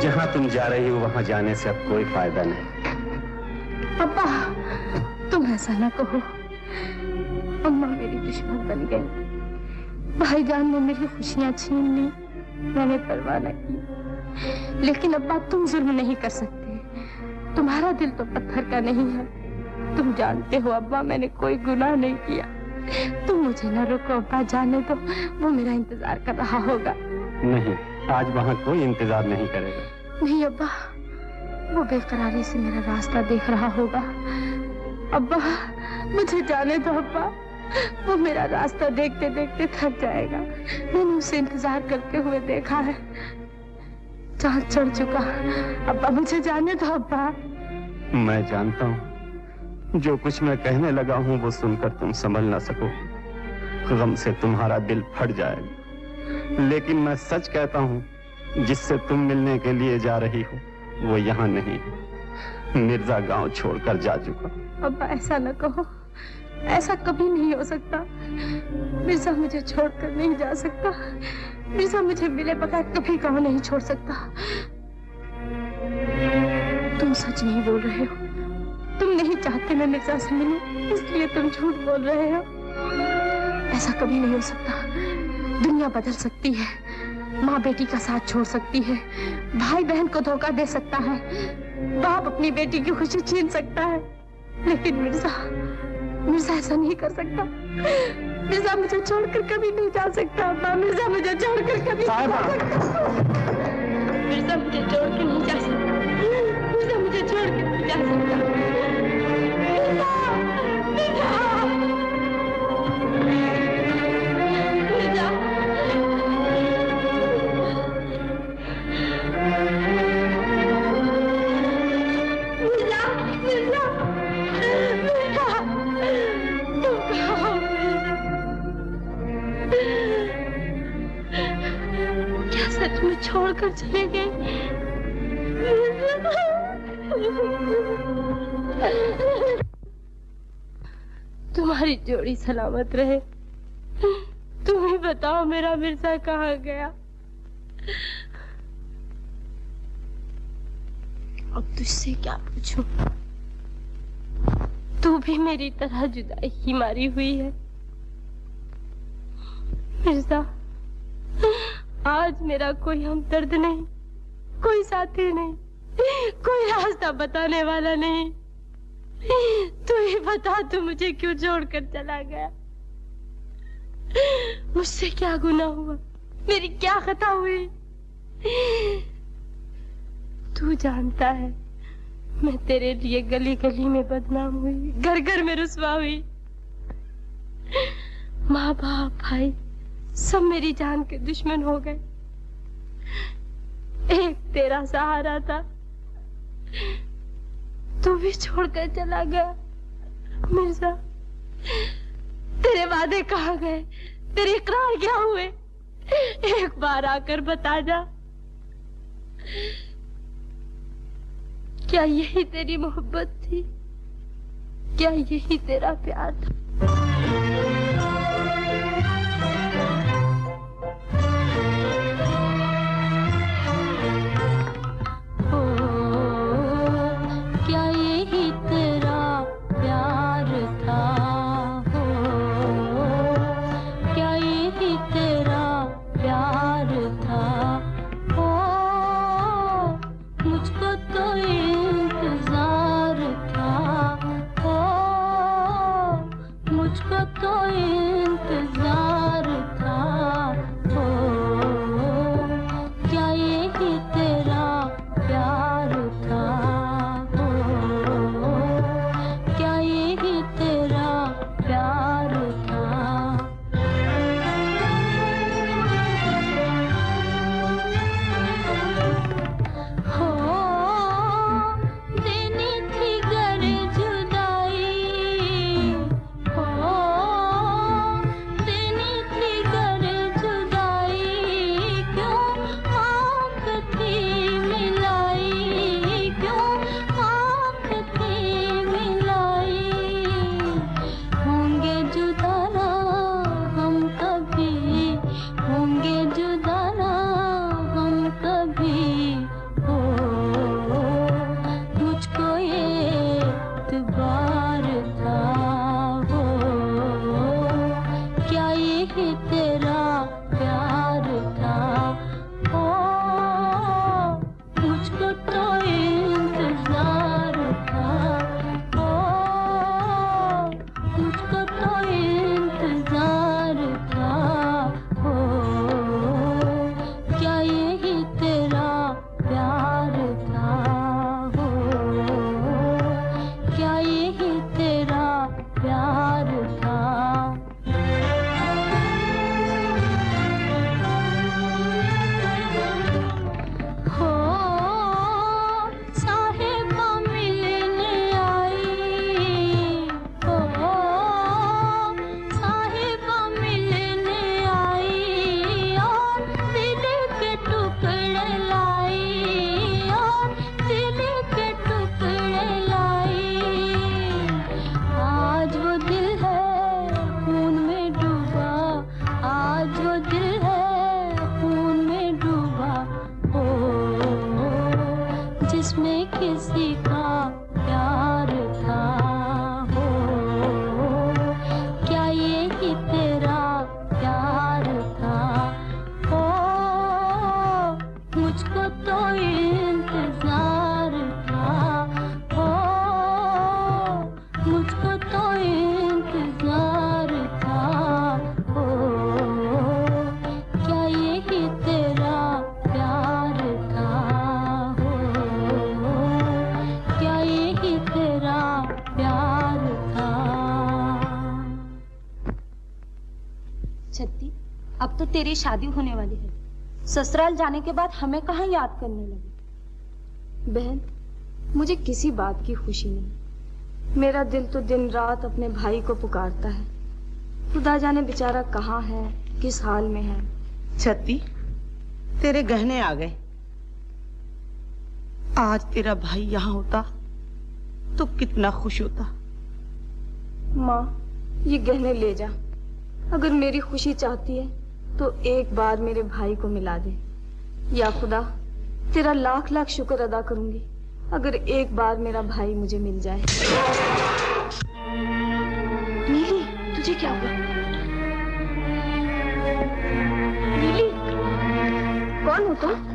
जहां तुम जा रही हो वहां जाने से अब कोई फायदा नहीं। पापा, तुम ऐसा ना कहो। अम्मा मेरी दुश्मन बन गई, भाईजान ने मेरी खुशियां छीन ली, मैंने परवाह न की। लेकिन अब्बा, तुम जुल्म नहीं कर सकते, तुम्हारा दिल तो पत्थर का नहीं है। तुम जानते हो अब्बा, मैंने कोई गुनाह नहीं किया। तुम मुझे न रोको अब्बा, जाने दो, वो मेरा इंतजार कर रहा होगा। नहीं, आज वहाँ कोई इंतजार नहीं करेगा। नहीं अब्बा, वो बेकरारी से मेरा रास्ता देख रहा होगा। अब्बा, मुझे जाने दो अब्बा, वो मेरा रास्ता देखते देखते थक जाएगा। मैंने उसे इंतजार करते हुए देखा है, चाँद चढ़ चुका। अब्बा, मुझे जाने दो अब्बा। मैं जानता हूँ जो कुछ मैं कहने लगा हूँ वो सुनकर तुम समझ ना सको, गम से तुम्हारा दिल फट जाएगा। लेकिन मैं सच कहता हूँ, जिससे तुम मिलने के लिए जा रही हो वो यहाँ नहीं है। मिर्जा गांव छोड़कर जा चुका। अब्बा, ऐसा न कहो, ऐसा कभी नहीं हो सकता। मिर्जा मुझे छोड़कर नहीं जा सकता। मिर्जा मुझे मिले बगैर कभी गांव नहीं छोड़ सकता। तुम सच नहीं बोल रहे हो, तुम नहीं चाहते मैं मिर्जा से मिलूं, इसलिए तुम झूठ बोल रहे हो। ऐसा कभी नहीं हो सकता। दुनिया बदल सकती है, माँ बेटी का साथ छोड़ सकती है, भाई बहन को धोखा दे सकता है, बाप अपनी बेटी की खुशी छीन सकता है, लेकिन मिर्जा ऐसा नहीं कर सकता। मिर्जा मुझे छोड़कर कभी नहीं जा सकता। मिर्जा मुझे छोड़कर कभी नहीं जा सकता। मिर्जा मुझे छोड़कर नहीं जा सकता। मिर्जा मुझे छोड़कर नहीं जा सकता। सच में छोड़कर चले गए। तुम्हारी जोड़ी सलामत रहे। तुम ही बताओ मेरा मिर्जा कहाँ गया। अब तुझसे क्या पूछूं? तू भी मेरी तरह जुदाई ही मारी हुई है। मिर्जा, आज मेरा कोई हमदर्द नहीं, कोई साथी नहीं, कोई रास्ता बताने वाला नहीं। तू ही बता, तू मुझे क्यों छोड़कर चला गया? मुझसे क्या गुनाह हुआ? मेरी क्या खता हुई? तू जानता है मैं तेरे लिए गली गली में बदनाम हुई, घर घर में रुसवा हुई। माँ बाप भाई सब मेरी जान के दुश्मन हो गए। एक तेरा सहारा था, तू भी छोड़कर चला गया। मिर्जा, तेरे वादे कहाँ गए? तेरे इकरार क्या हुए? एक बार आकर बता जा। क्या यही तेरी मोहब्बत थी? क्या यही तेरा प्यार था? क्या यही तेरा प्यार था? क्या यही तेरा प्यार था? मुझको तो इंतजार था। मुझको तो इंतजार था। क्या यही तेरा प्यार था? क्या यही तेरा प्यार था? हो देनी थी गर जुदाई, हो देनी थी गर जुदाई, क्यों आँख थी मिलाई, क्यों आँख थी मिलाई। होंगे जुदा ना हम कभी, होंगे जुदा ना हम कभी। हो मुझको ये एतबार था। हो क्या यही तेरा प्यार था? हो मुझको तो इंतजार था। हो मुझको तो इंतजार था। हो क्या यही तेरा प्यार था? हो क्या यही तेरा प्यार था? हो साहिबा मिलने आई, हो साहिबा मिलने आई, और दिल के टुकड़े लाई, और दिल के टुकड़े लाई। आज वो दिल है खून में डूबा, आज वो दिल है खून में डूबा। हो जिसमें किसी का प्यार था। हो क्या यही तेरा प्यार था? हो मुझको तो इंतजार था। हो मुझको तो इंतजार था। हो क्या यही तेरा प्यार था? हो क्या यही तेरा प्यार था? छत्ती, अब तो तेरी शादी होने वाली है। ससुराल जाने के बाद हमें कहाँ याद करने लगी? बहन, मुझे किसी बात की खुशी नहीं। मेरा दिल तो दिन रात अपने भाई को पुकारता है। खुदा जाने बेचारा कहाँ है, किस हाल में है। छत्ती, तेरे गहने आ गए। आज तेरा भाई यहाँ होता तो कितना खुश होता। माँ, ये गहने ले जा। अगर मेरी खुशी चाहती है तो एक बार मेरे भाई को मिला दे। या खुदा, तेरा लाख लाख शुक्र अदा करूंगी अगर एक बार मेरा भाई मुझे मिल जाए। नीली, तुझे क्या हुआ? नीली, कौन हो तुम?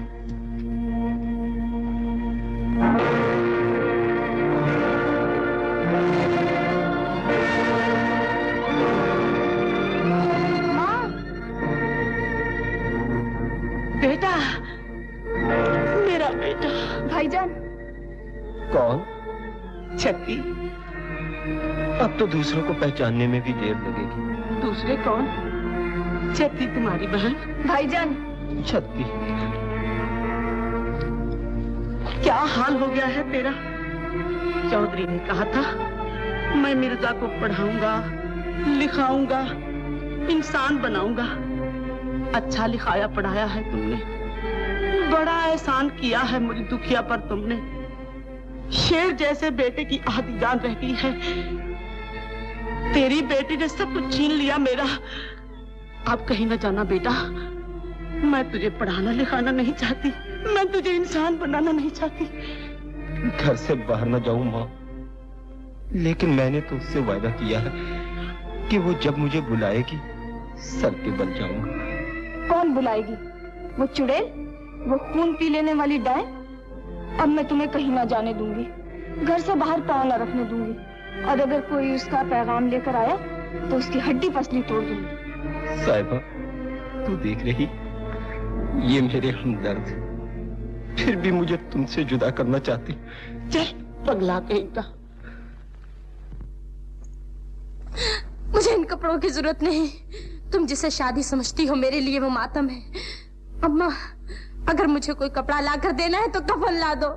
कौन? छक्की। अब तो दूसरों को पहचानने में भी देर लगेगी। दूसरे कौन? छक्की तुम्हारी बहन। भाईजान। छक्की। क्या हाल हो गया है तेरा? चौधरी ने कहा था मैं मिर्जा को पढ़ाऊंगा, लिखाऊंगा, इंसान बनाऊंगा। अच्छा लिखाया पढ़ाया है तुमने, बड़ा एहसान किया है मुझे दुखिया पर तुमने। शेर जैसे बेटे की आधी जान रह गई है। तेरी बेटी ने सब कुछ छीन लिया मेरा। अब कहीं न जाना बेटा, मैं तुझे पढ़ाना लिखाना नहीं चाहती, मैं तुझे इंसान बनाना नहीं चाहती। घर से बाहर न जाऊं माँ, लेकिन मैंने तो उससे वादा किया है कि वो जब मुझे बुलाएगी सर के बल जाऊंगा। कौन बुलाएगी? वो चुड़ैल, वो खून पी लेने वाली डाय? अब मैं तुम्हें कहीं ना जाने दूंगी, घर से बाहर पाँव न रखने दूंगी, और अगर कोई उसका पैगाम लेकर आया तो उसकी हड्डी पसली तोड़ दूंगी। साहिबा, तू देख रही, ये मेरे हमदर्द, फिर भी मुझे तुमसे जुदा करना चाहती। चल पगला कहीं का। मुझे इन कपड़ों की जरूरत नहीं। तुम जिसे शादी समझती हो मेरे लिए वो मातम है। अम्मा, अगर मुझे कोई कपड़ा लाकर देना है तो कफन ला दो।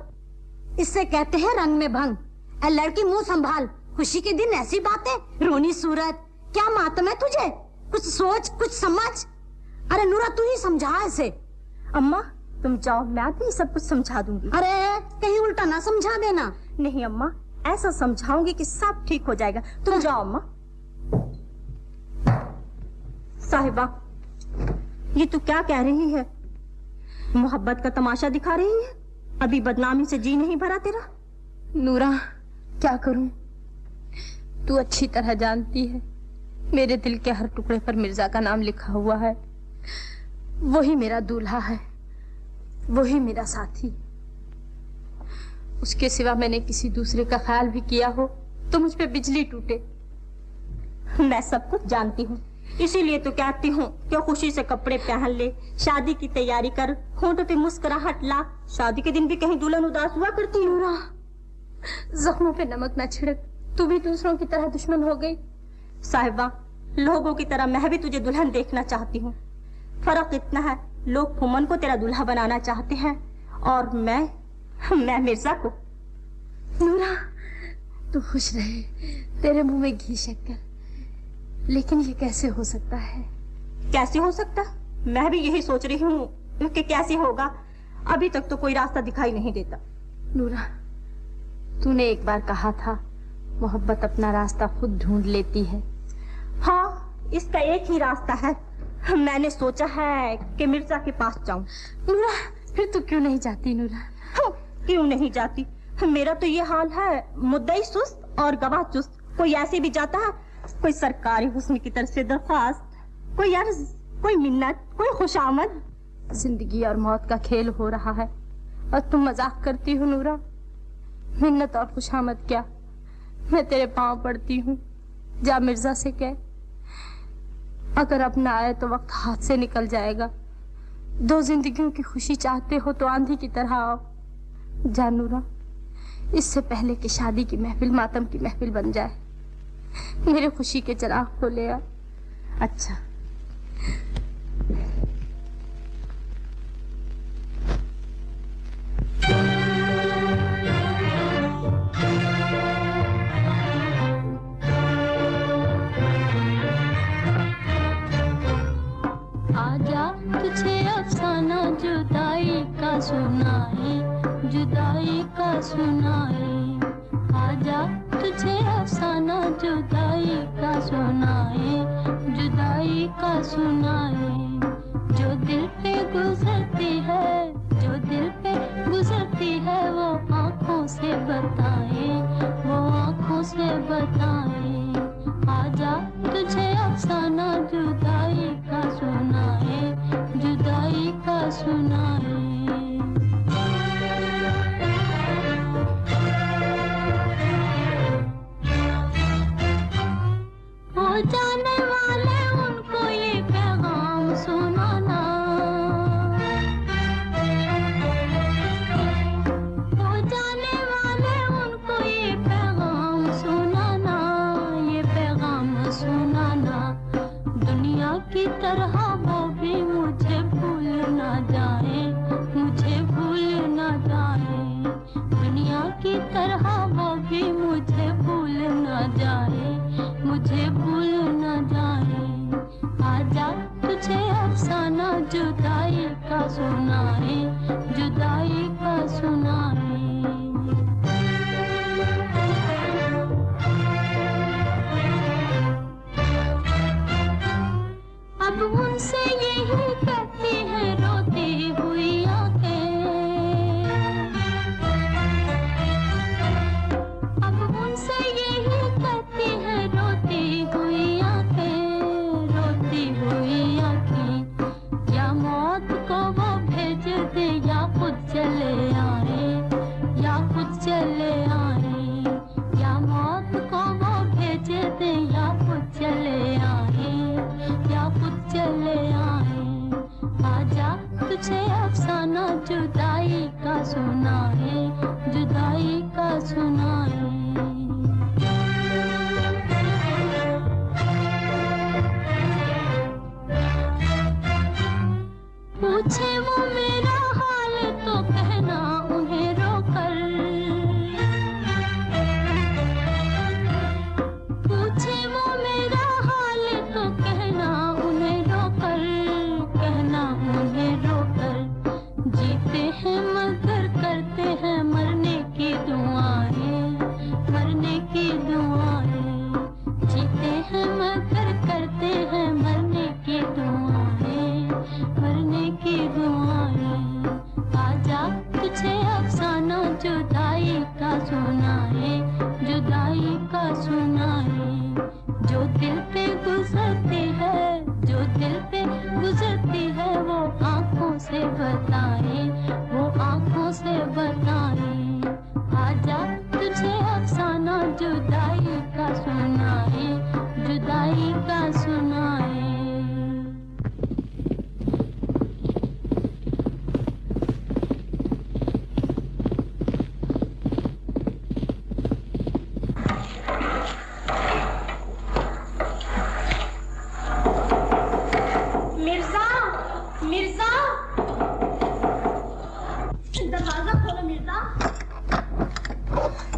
इससे कहते हैं रंग में भंग। ए लड़की, मुंह संभाल। खुशी के दिन ऐसी बातें, रोनी सूरत। क्या मातम है तुझे? कुछ सोच, कुछ समझ। अरे नूरा, तू ही समझा इसे। अम्मा तुम जाओ, मैं आती सब कुछ समझा दूंगी। अरे कहीं उल्टा ना समझा देना। नहीं अम्मा, ऐसा समझाऊंगी कि सब ठीक हो जाएगा। तुम जाओ अम्मा। साहिबा, ये तू क्या कह रही है? मोहब्बत का तमाशा दिखा रही है? अभी बदनामी से जी नहीं भरा तेरा? नूरा, क्या करूं? तू अच्छी तरह जानती है मेरे दिल के हर टुकड़े पर मिर्जा का नाम लिखा हुआ है। वही मेरा दूल्हा है, वही मेरा साथी। उसके सिवा मैंने किसी दूसरे का ख्याल भी किया हो तो मुझ पे बिजली टूटे। मैं सब कुछ जानती हूँ, इसीलिए तो कहती हूँ कि खुशी से कपड़े पहन ले, शादी की तैयारी कर, होंठों पे मुस्कुराहट ला। शादी के दिन भी कहीं दुल्हन उदास हुआ करती हूँ। जख्मों पे नमक न छिड़क, तू भी दूसरों की तरह दुश्मन हो गई। साहिबा, लोगों की तरह मैं भी तुझे दुल्हन देखना चाहती हूँ। फर्क इतना है, लोग फुमन को तेरा दूल्हा बनाना चाहते हैं और मैं मिर्जा को। नूरा, तू खुश रहे, तेरे मुंह में घी शक्कर। लेकिन ये कैसे हो सकता है? कैसे हो सकता? मैं भी यही सोच रही हूँ कि कैसे होगा। अभी तक तो कोई रास्ता दिखाई नहीं देता। नूरा, तूने एक बार कहा था मोहब्बत अपना रास्ता खुद ढूंढ लेती है। हाँ, इसका एक ही रास्ता है। मैंने सोचा है कि मिर्जा के पास जाऊं। नूरा, फिर तू क्यों नहीं जाती? नूरा, क्यों नहीं जाती? मेरा तो ये हाल है, मुद्दई सुस्त और गवाह चुस्त। कोई ऐसे भी जाता है, कोई सरकारी हुस्न की तरफ से दरख्वास्त, कोई अर्ज, कोई मिन्नत, कोई खुशामद। जिंदगी और मौत का खेल हो रहा है और तुम मजाक करती हो। नूरा, मिन्नत और खुशामद क्या? मैं तेरे पांव पड़ती हूँ, जा मिर्जा से कह, अगर अब ना आए तो वक्त हाथ से निकल जाएगा। दो जिंदगियों की खुशी चाहते हो तो आंधी की तरह आओ। जा नूरा, इससे पहले कि शादी की महफिल मातम की महफिल बन जाए, मेरे खुशी के चिराग को ले आ। अच्छा। आजा तुझे अफसाना जुदाई का सुनाए, जुदाई का सुनाए। आजा तुझे अफसाना जुदाई का सुनाए, जुदाई का सुनाए। जो दिल पे गुजरती है, जो दिल पे गुजरती है, वो आँखों से बताए, वो आँखों से बताए। आजा तुझे अफसाना जुदाई का सुनाए, जुदाई का सुनाए। हो जाने वाले उनको ये पैगाम सुनाना, हो जाने वाले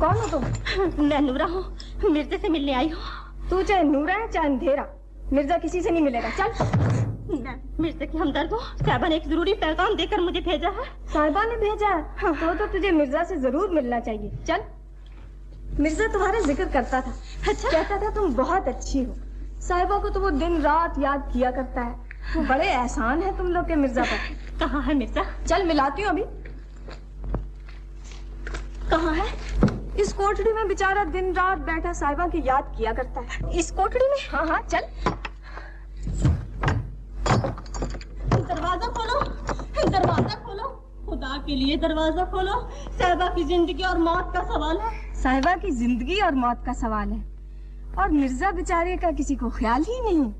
कौन हो तुम? मैं नूरा हूँ, मिर्जा से मिलने आई हूँ। तू चाहे नूरा है चाहे अंधेरा, मिर्जा किसी से नहीं मिलेगा। चल। मैं मिर्जा की हमदर्द हूँ। साहिबा ने एक जरूरी पैगाम देकर मुझे भेजा है। साहिबा ने भेजा है? तो तुझे मिर्जा से जरूर मिलना चाहिए। चल। मिर्जा तुम्हारा जिक्र करता था। अच्छा? कहता था तुम बहुत अच्छी हो। साहिबा को तो वो दिन रात याद किया करता है। बड़े एहसान है तुम लोग के मिर्जा पर। कहाँ है मिर्जा? चल मिलाती हूँ अभी। कहाँ है? इस कोठड़ी में बेचारा दिन रात बैठा साहिबा की याद किया करता है। इस कोठड़ी में? हाँ हाँ चल। दरवाजा खोलो, दरवाजा खोलो, खुदा के लिए दरवाजा खोलो। साहिबा की जिंदगी और मौत का सवाल है। साहिबा की जिंदगी और मौत का सवाल है, और मिर्जा बेचारे का किसी को ख्याल ही नहीं।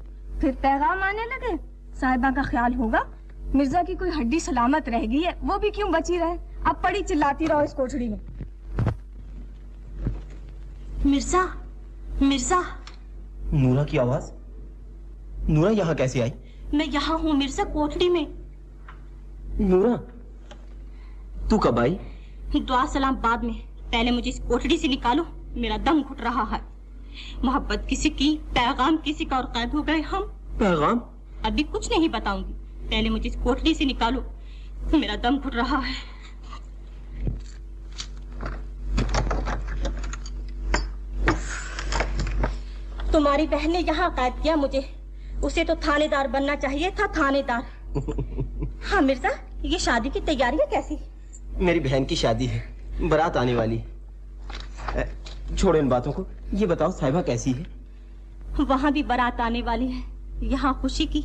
फिर पैगाम आने लगे, साहिबा का ख्याल होगा मिर्जा की कोई हड्डी सलामत रह गई है, वो भी क्यों बची रहे। अब पड़ी चिल्लाती रहो इस कोठड़ी में। मिर्जा, मिर्जा। नूरा की आवाज? नूरा यहाँ कैसे आई? मैं यहाँ हूँ मिर्जा, कोठड़ी में। नूरा, तू कब आई? दुआ सलाम बाद में, पहले मुझे इस कोठड़ी से निकालो, मेरा दम घुट रहा है। मोहब्बत किसी की, पैगाम किसी का, और कैद हो गए हम। पैगाम? अभी कुछ नहीं बताऊंगी, पहले मुझे इस कोठड़ी से निकालो, मेरा दम घुट रहा है। तुम्हारी बहन ने यहाँ कैद किया मुझे, उसे तो थानेदार बनना चाहिए था, थानेदार। हाँ मिर्जा, ये शादी की तैयारियां कैसी? मेरी बहन की शादी है, बारात आने वाली है। छोड़ो इन बातों को, ये बताओ साहिबा कैसी है? वहाँ भी बारात आने वाली है, यहाँ खुशी की,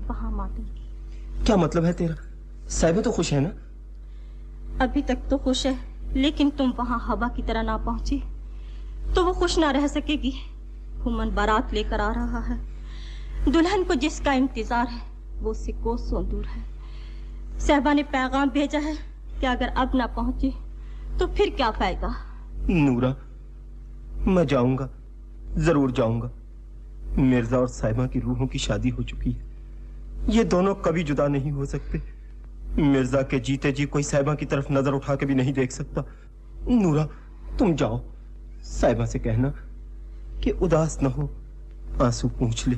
वहाँ मातम की। क्या मतलब है तेरा? साहिबा तो खुश है ना? अभी तक तो खुश है, लेकिन तुम वहाँ हवा की तरह ना पहुँची तो वो खुश ना रह सकेगी। हुमन बारात लेकर आ रहा है, दुल्हन को जिसका इंतजार है वो उससे कोसों दूर है। साहिबा ने पैगाम भेजा है कि अगर अब ना पहुंची तो फिर क्या फायदा। नूरा, मैं जाऊंगा, जरूर जाऊंगा। मिर्जा और साहिबा की रूहों की शादी हो चुकी है, ये दोनों कभी जुदा नहीं हो सकते। मिर्जा के जीते जी कोई साहिबा की तरफ नजर उठा के भी नहीं देख सकता। नूरा, तुम जाओ, साहिबा से कहना कि उदास न हो, आंसू पूंछ ले।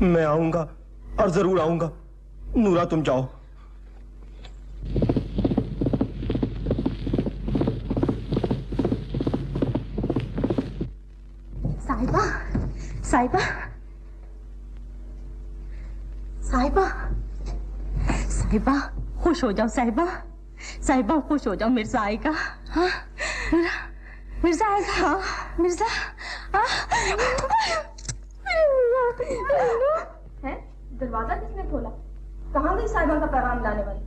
मैं आऊंगा और जरूर आऊंगा। नूरा, तुम जाओ। साहिबा, साहिबा, साहिबा, साहिबा, खुश हो जाओ साहिबा, साहिबा खुश हो जाओ, मिर्जा आएगा। हाँ, मिर्जा आएगा? हाँ, मिर्जा। है? दरवाजा किसने खोला? कहाँ गई साहिबा का पैगाम लाने वाली?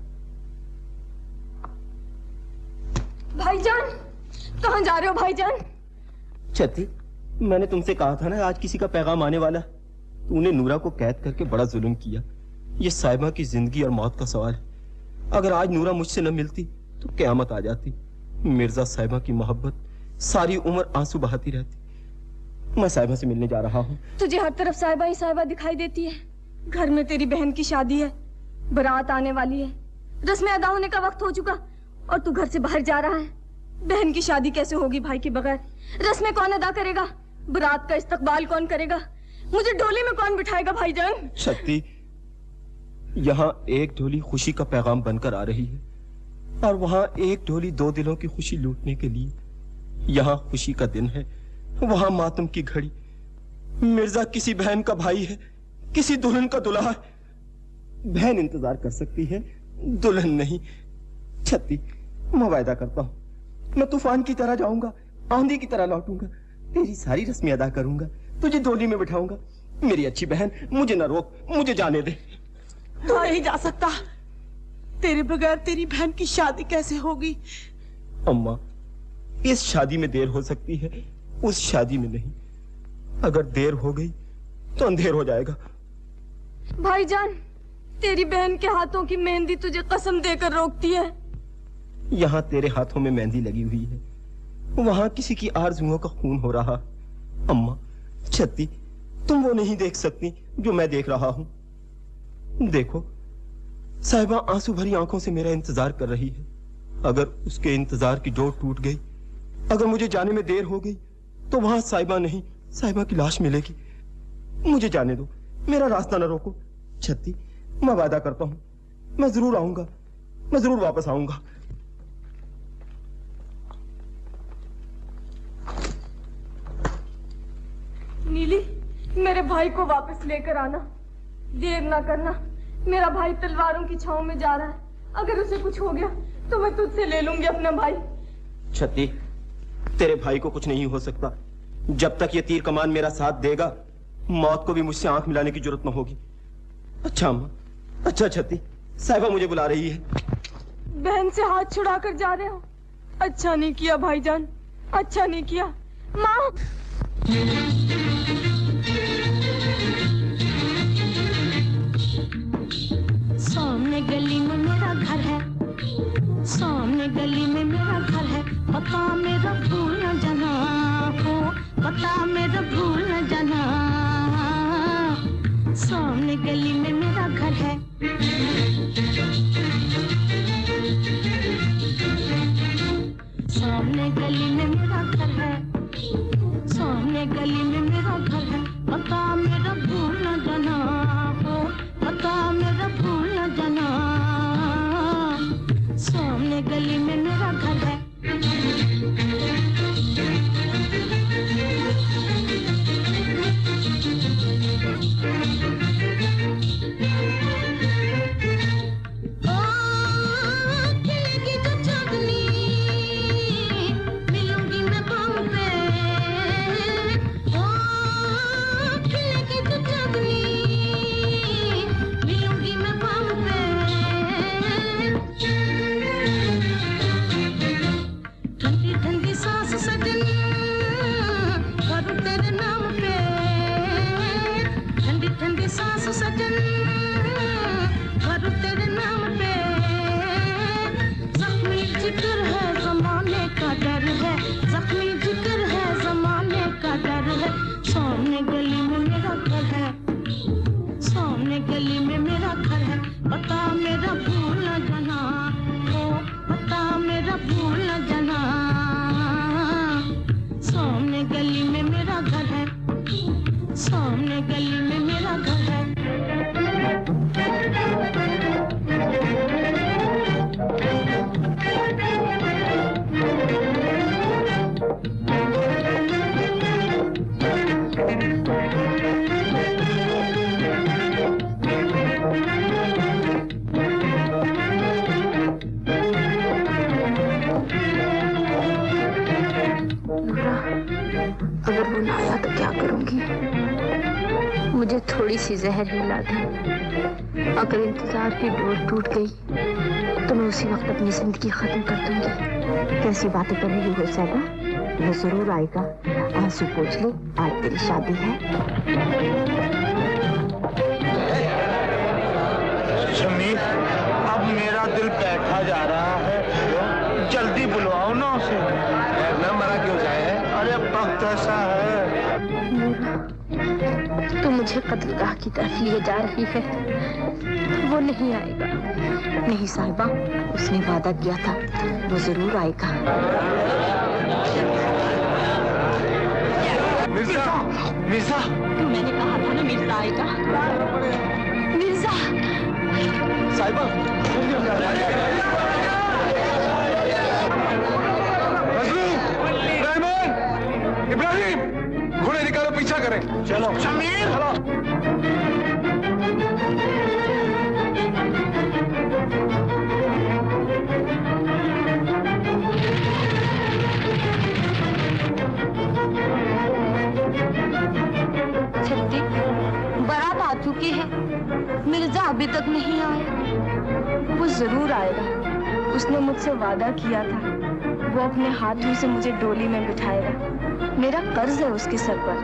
भाईजान, कहाँ जा रहे हो भाईजान? छत्ती, मैंने तुमसे कहा था ना आज किसी का पैगाम आने वाला। तूने नूरा को कैद करके बड़ा जुल्म किया। ये साहिबा की जिंदगी और मौत का सवाल है। अगर आज नूरा मुझसे न मिलती तो क़यामत आ जाती। मिर्जा साहिबा की मोहब्बत सारी उम्र आंसू बहाती रहती। मैं साहिबा से मिलने जा रहा हूँ। तुझे हर तरफ साहिबा ही साहिबा दिखाई देती है। घर में तेरी बहन की शादी है, बारात आने वाली है, रस्में अदा होने का वक्त हो चुका और तू घर से बाहर जा रहा है। बहन की शादी कैसे होगी भाई के बगैर? रस्में कौन अदा करेगा? बारात का इस्तकबाल कौन करेगा? मुझे डोली में कौन बिठाएगा भाईजान? शक्ति, यहाँ एक ढोली खुशी का पैगाम बनकर आ रही है और वहाँ एक ढोली दो दिलों की खुशी लूटने के लिए। यहाँ खुशी का दिन है, वहाँ मातम की घड़ी। मिर्जा किसी बहन का भाई है, किसी दुल्हन का दुल्हा है। बहन इंतजार कर सकती है, दुल्हन नहीं। छत्ती, मैं वायदा करता हूँ, मैं तूफान की तरह जाऊंगा, आंधी की तरह लौटूंगा, तेरी सारी रस्में अदा करूंगा, तुझे डोली में बिठाऊंगा। मेरी अच्छी बहन, मुझे न रोक, मुझे जाने दे। तू नहीं जा सकता, तेरे बगैर तेरी बहन की शादी कैसे होगी? अम्मा, इस शादी में देर हो सकती है, उस शादी में नहीं। अगर देर हो गई तो अंधेर हो जाएगा। भाईजान, तेरी बहन के हाथों की मेहंदी तुझे कसम देकर रोकती है। यहाँ तेरे हाथों में मेहंदी लगी हुई है, वहां किसी की आरज़ुओं का खून हो रहा। अम्मा, छत्ती, तुम वो नहीं देख सकती जो मैं देख रहा हूं। देखो, साहिबा आंसू भरी आंखों से मेरा इंतजार कर रही है। अगर उसके इंतजार की डोर टूट गई अगर मुझे जाने में देर हो गई तो वहां साहिबा नहीं, साहिबा की लाश मिलेगी। मुझे जाने दो, मेरा रास्ता न रोको। छत्ती, मैं वादा करता हूं, मैं जरूर आऊंगा, मैं जरूर वापस आऊंगा। नीली, मेरे भाई को वापस लेकर आना, देर ना करना। मेरा भाई तलवारों की छांव में जा रहा है, अगर उसे कुछ हो गया तो मैं तुझसे ले लूंगी अपना भाई। छत्ती, तेरे भाई को कुछ नहीं हो सकता। जब तक ये तीर कमान मेरा साथ देगा, मौत को भी मुझसे आंख मिलाने की जरूरत न होगी। अच्छा अम्मा, अच्छा छत्ती, साहिबा मुझे बुला रही है। बहन से हाथ छुड़ाकर जा रहे हो, अच्छा नहीं किया भाईजान, अच्छा नहीं किया। माँ, सामने गली में मेरा घर है, सामने गली में मेरा घर है, पता मेरा भूल न जाना हो, पता मेरा भूल न जाना। सामने गली में मेरा घर है, सामने गली में मेरा घर है, सामने गली में मेरा घर है, पता मेरा भूल न जाना हो, पता मेरा भूल न जाना। सामने गली में मेरा घर है। सामने गली में मेरा घर है, सामने गली में मेरा घर है, पता मेरा भूल न जाना हो, पता मेरा भूल न जाना। सामने गली में मेरा घर है, सामने गली में मेरा घर है। अगर वो ना आया तो क्या करूंगी? मुझे थोड़ी सी जहर मिला दे। अगर इंतजार की डोर टूट गई तो मैं उसी वक्त अपनी जिंदगी खत्म कर दूंगी। कैसी बातें कर रही हो साहिबा? वो जरूर आएगा, आंसू पोंछ ले, आज तेरी शादी है। समीर, अब मेरा दिल बैठा जा रहा है, जल्दी बुलवाओ ना उसे। न मरा क्यों जाए? अरे वक्त ऐसा है। तो मुझे कत्लगाह की तरफ लिए जा रही है, वो नहीं आएगा। नहीं साहिबा, उसने वादा किया था, वो जरूर आएगा। मिर्जा, मिर्जा, मैंने कहा था ना मिर्जा आएगा। मिर्जा, साहिबा, इब्राहिम, घोड़े निकालो, पीछा करें। चलो समीर, छत्ती, बारात आ चुकी है, मिर्जा अभी तक नहीं आया। वो जरूर आएगा, उसने मुझसे वादा किया था, वो अपने हाथों से मुझे डोली में बिठाएगा। मेरा कर्ज है उसके सर पर।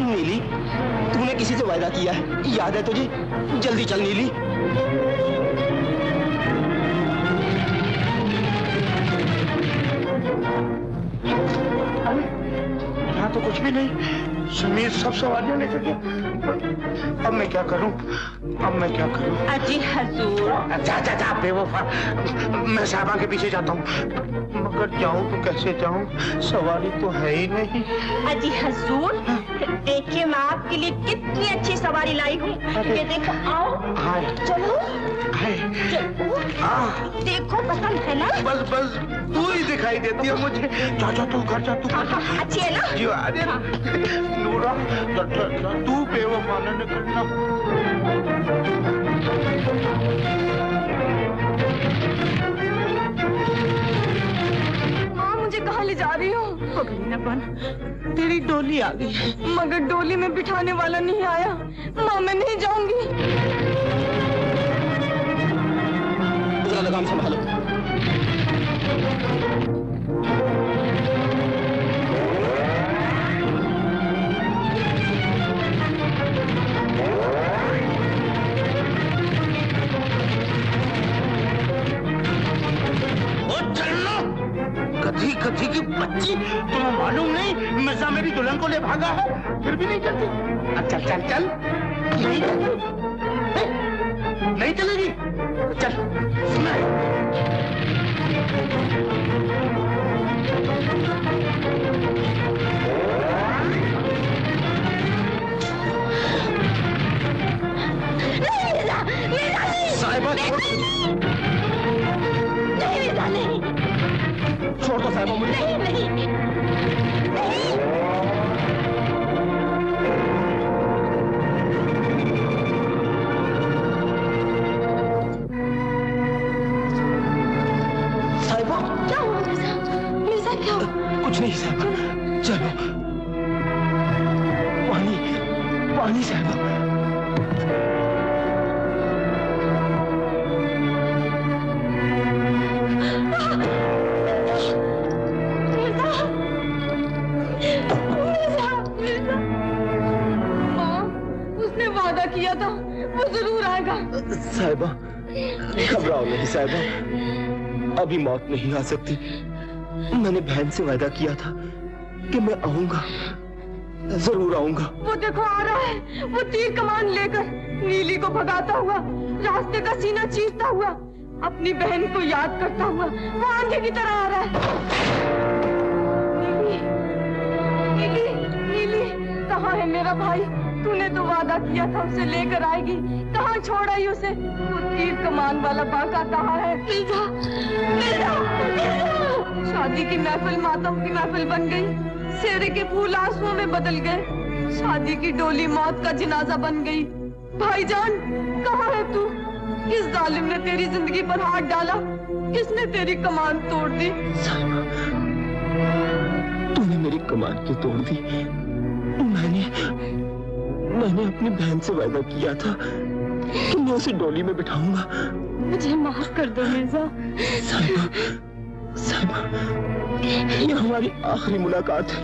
नीली, तूने किसी से वादा किया है, याद है तुझे? जल्दी चल नीली। यहाँ तो कुछ भी नहीं, समीर सब सवारियां लेकर गया। अब मैं क्या करूं? अजी हजूर। जा बेवफा, मैं साहबा के पीछे जाता हूँ। मगर जाऊं तो कैसे जाऊं? सवारी तो है ही नहीं। अजी हजूर, देखिए मैं आपके लिए कितनी अच्छी सवारी लाई हूँ। ये देखो, आओ। चलो। देखो, पसंद है ना? बस तू ही दिखाई देती है मुझे। जा तू घर जा, तू अच्छी है ना? जी अरे नूरा, तू बेवफा न करना। माँ, मुझे कहाँ ले जा रही हो? तेरी डोली आ गई है। मगर डोली में बिठाने वाला नहीं आया। माँ, मैं नहीं जाऊंगी। जरा लगाम संभालो। कथी की बच्ची, तुम्हें मालूम नहीं मिर्जा मेरी दुल्हन को ले भागा है, फिर भी नहीं चलती। चल नहीं चलेगी। चल साहिबा, छोड़ दो साहिबा मुझे। नहीं। साहिबा, क्या हुआ मिर्जा? क्या हुआ? कुछ नहीं साहिबा, चलो। पानी साहिबा। किया था वो जरूर आएगा। साहिबा, घबराओ नहीं साहिबा, अभी मौत नहीं आ सकती। मैंने बहन से वादा किया था कि मैं आऊंगा, जरूर आऊंगा। वो देखो आ रहा है, वो तीर कमान लेकर नीली को भगाता हुआ, रास्ते का सीना चीरता हुआ, अपनी बहन को याद करता हुआ वो आंधी की तरह आ रहा है। नीली, नीली, कहाँ है मेरा भाई? तूने तो वादा किया था उसे लेकर आएगी, कहाँ छोड़ आई उसे? वो तीर कमान वाला बांका कहाँ है? मिर्जा, मिर्जा, मिर्जा। शादी की महफिल मातम की महफिल बन गई, सेहरे के फूल आंसुओं में बदल गए, शादी की डोली मौत का जनाजा बन गई। भाईजान, कहाँ है तू? किस जालिम ने तेरी जिंदगी पर हाथ डाला? किसने तेरी कमान तोड़ दी? साहिबा, तूने मेरी कमान क्यों तोड़ दी? मैंने अपनी बहन से वादा किया था कि मैं उसे डोली में बिठाऊंगा। मुझे माफ कर दो मिर्जा। साहिबा, ये हमारी आखिरी मुलाकात है।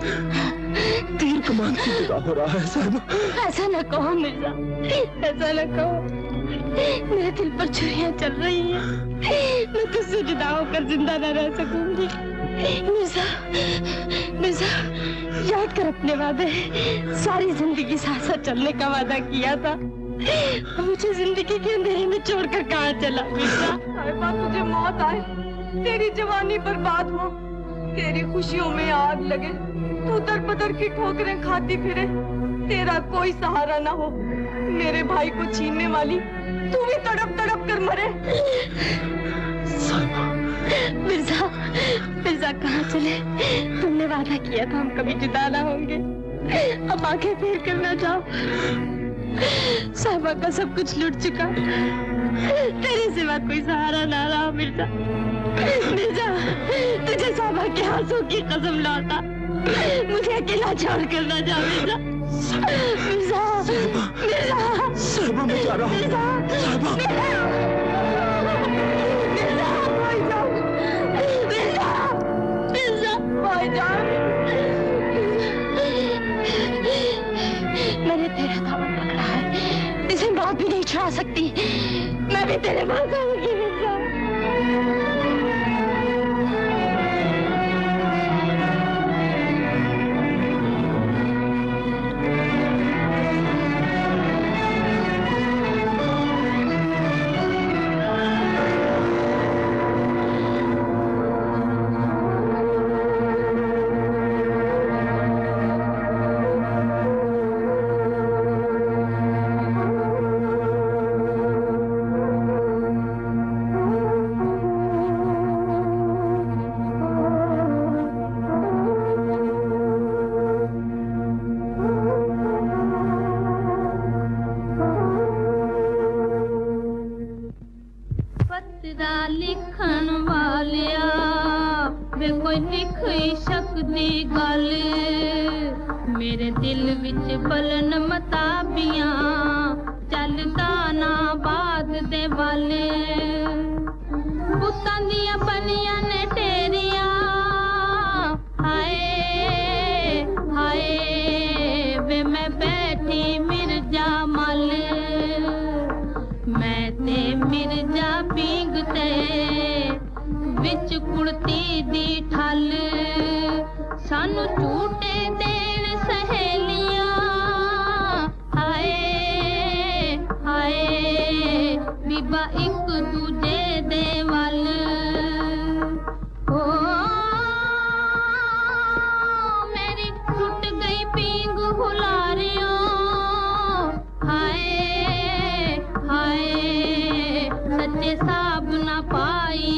तीर कमान से विदा हो रहा है साहिबा। ऐसा न कहो मिर्जा, ऐसा न कहो। मेरे दिल पर छुरियां चल रही हैं। मैं तुझसे जुदा होकर जिंदा न रह सकूंगी। मिर्जा, मिर्जा, याद कर अपने वादे। सारी जिंदगी साथ साथ चलने का वादा किया था। मुझे जिंदगी के अंधेरे में छोड़कर कहाँ चला मिर्जा? साहिबा, तुझे मौत आए, तेरी जवानी बर्बाद हो, तेरी खुशियों में आग लगे, तू दर-बदर की ठोकरें खाती फिरे, तेरा कोई सहारा ना हो, मेरे भाई को छीनने वाली तू भी तड़प तड़प कर मरे। मिर्जा, मिर्जा कहाँ चले? तुमने वादा किया था हम कभी जुदा ना होंगे, अब आंखें फेर कर ना जाओ। साहिबा का सब कुछ लुट चुका, तेरे सिवा कोई सहारा ना रहा। मिर्जा, मिर्जा, तुझे साहिबा के आंसू की कसम लौटा, मुझे अकेला छोड़ कर ना जा मिर्जा। मिर्जा, मिर्जा, साहिबा, मैं जा रहा हूँ। मैंने तेरा दामन पकड़ा है, इसे मौत भी नहीं छुड़ा सकती। मैं भी तेरे पास आऊंगी मिर्जा। लिखन वालिया वे कोई लिख ही सकदी गल मेरे दिल विच बलन मताबियां चलदा ना बाद दे वाले पुत्तां दियां बनियां ने टेरियां हाय हाय वे मैं बैठी मिर्जा मल मैं ते मिर्जा पींगते विच कुड़ती दी ठल सानू झूठे देन सहेलियां हाय हाय बीबा एक दूजे दे वल ओ मेरी टूट गई पींग हुलारियों हाय हाय सच्चे साब ना पाई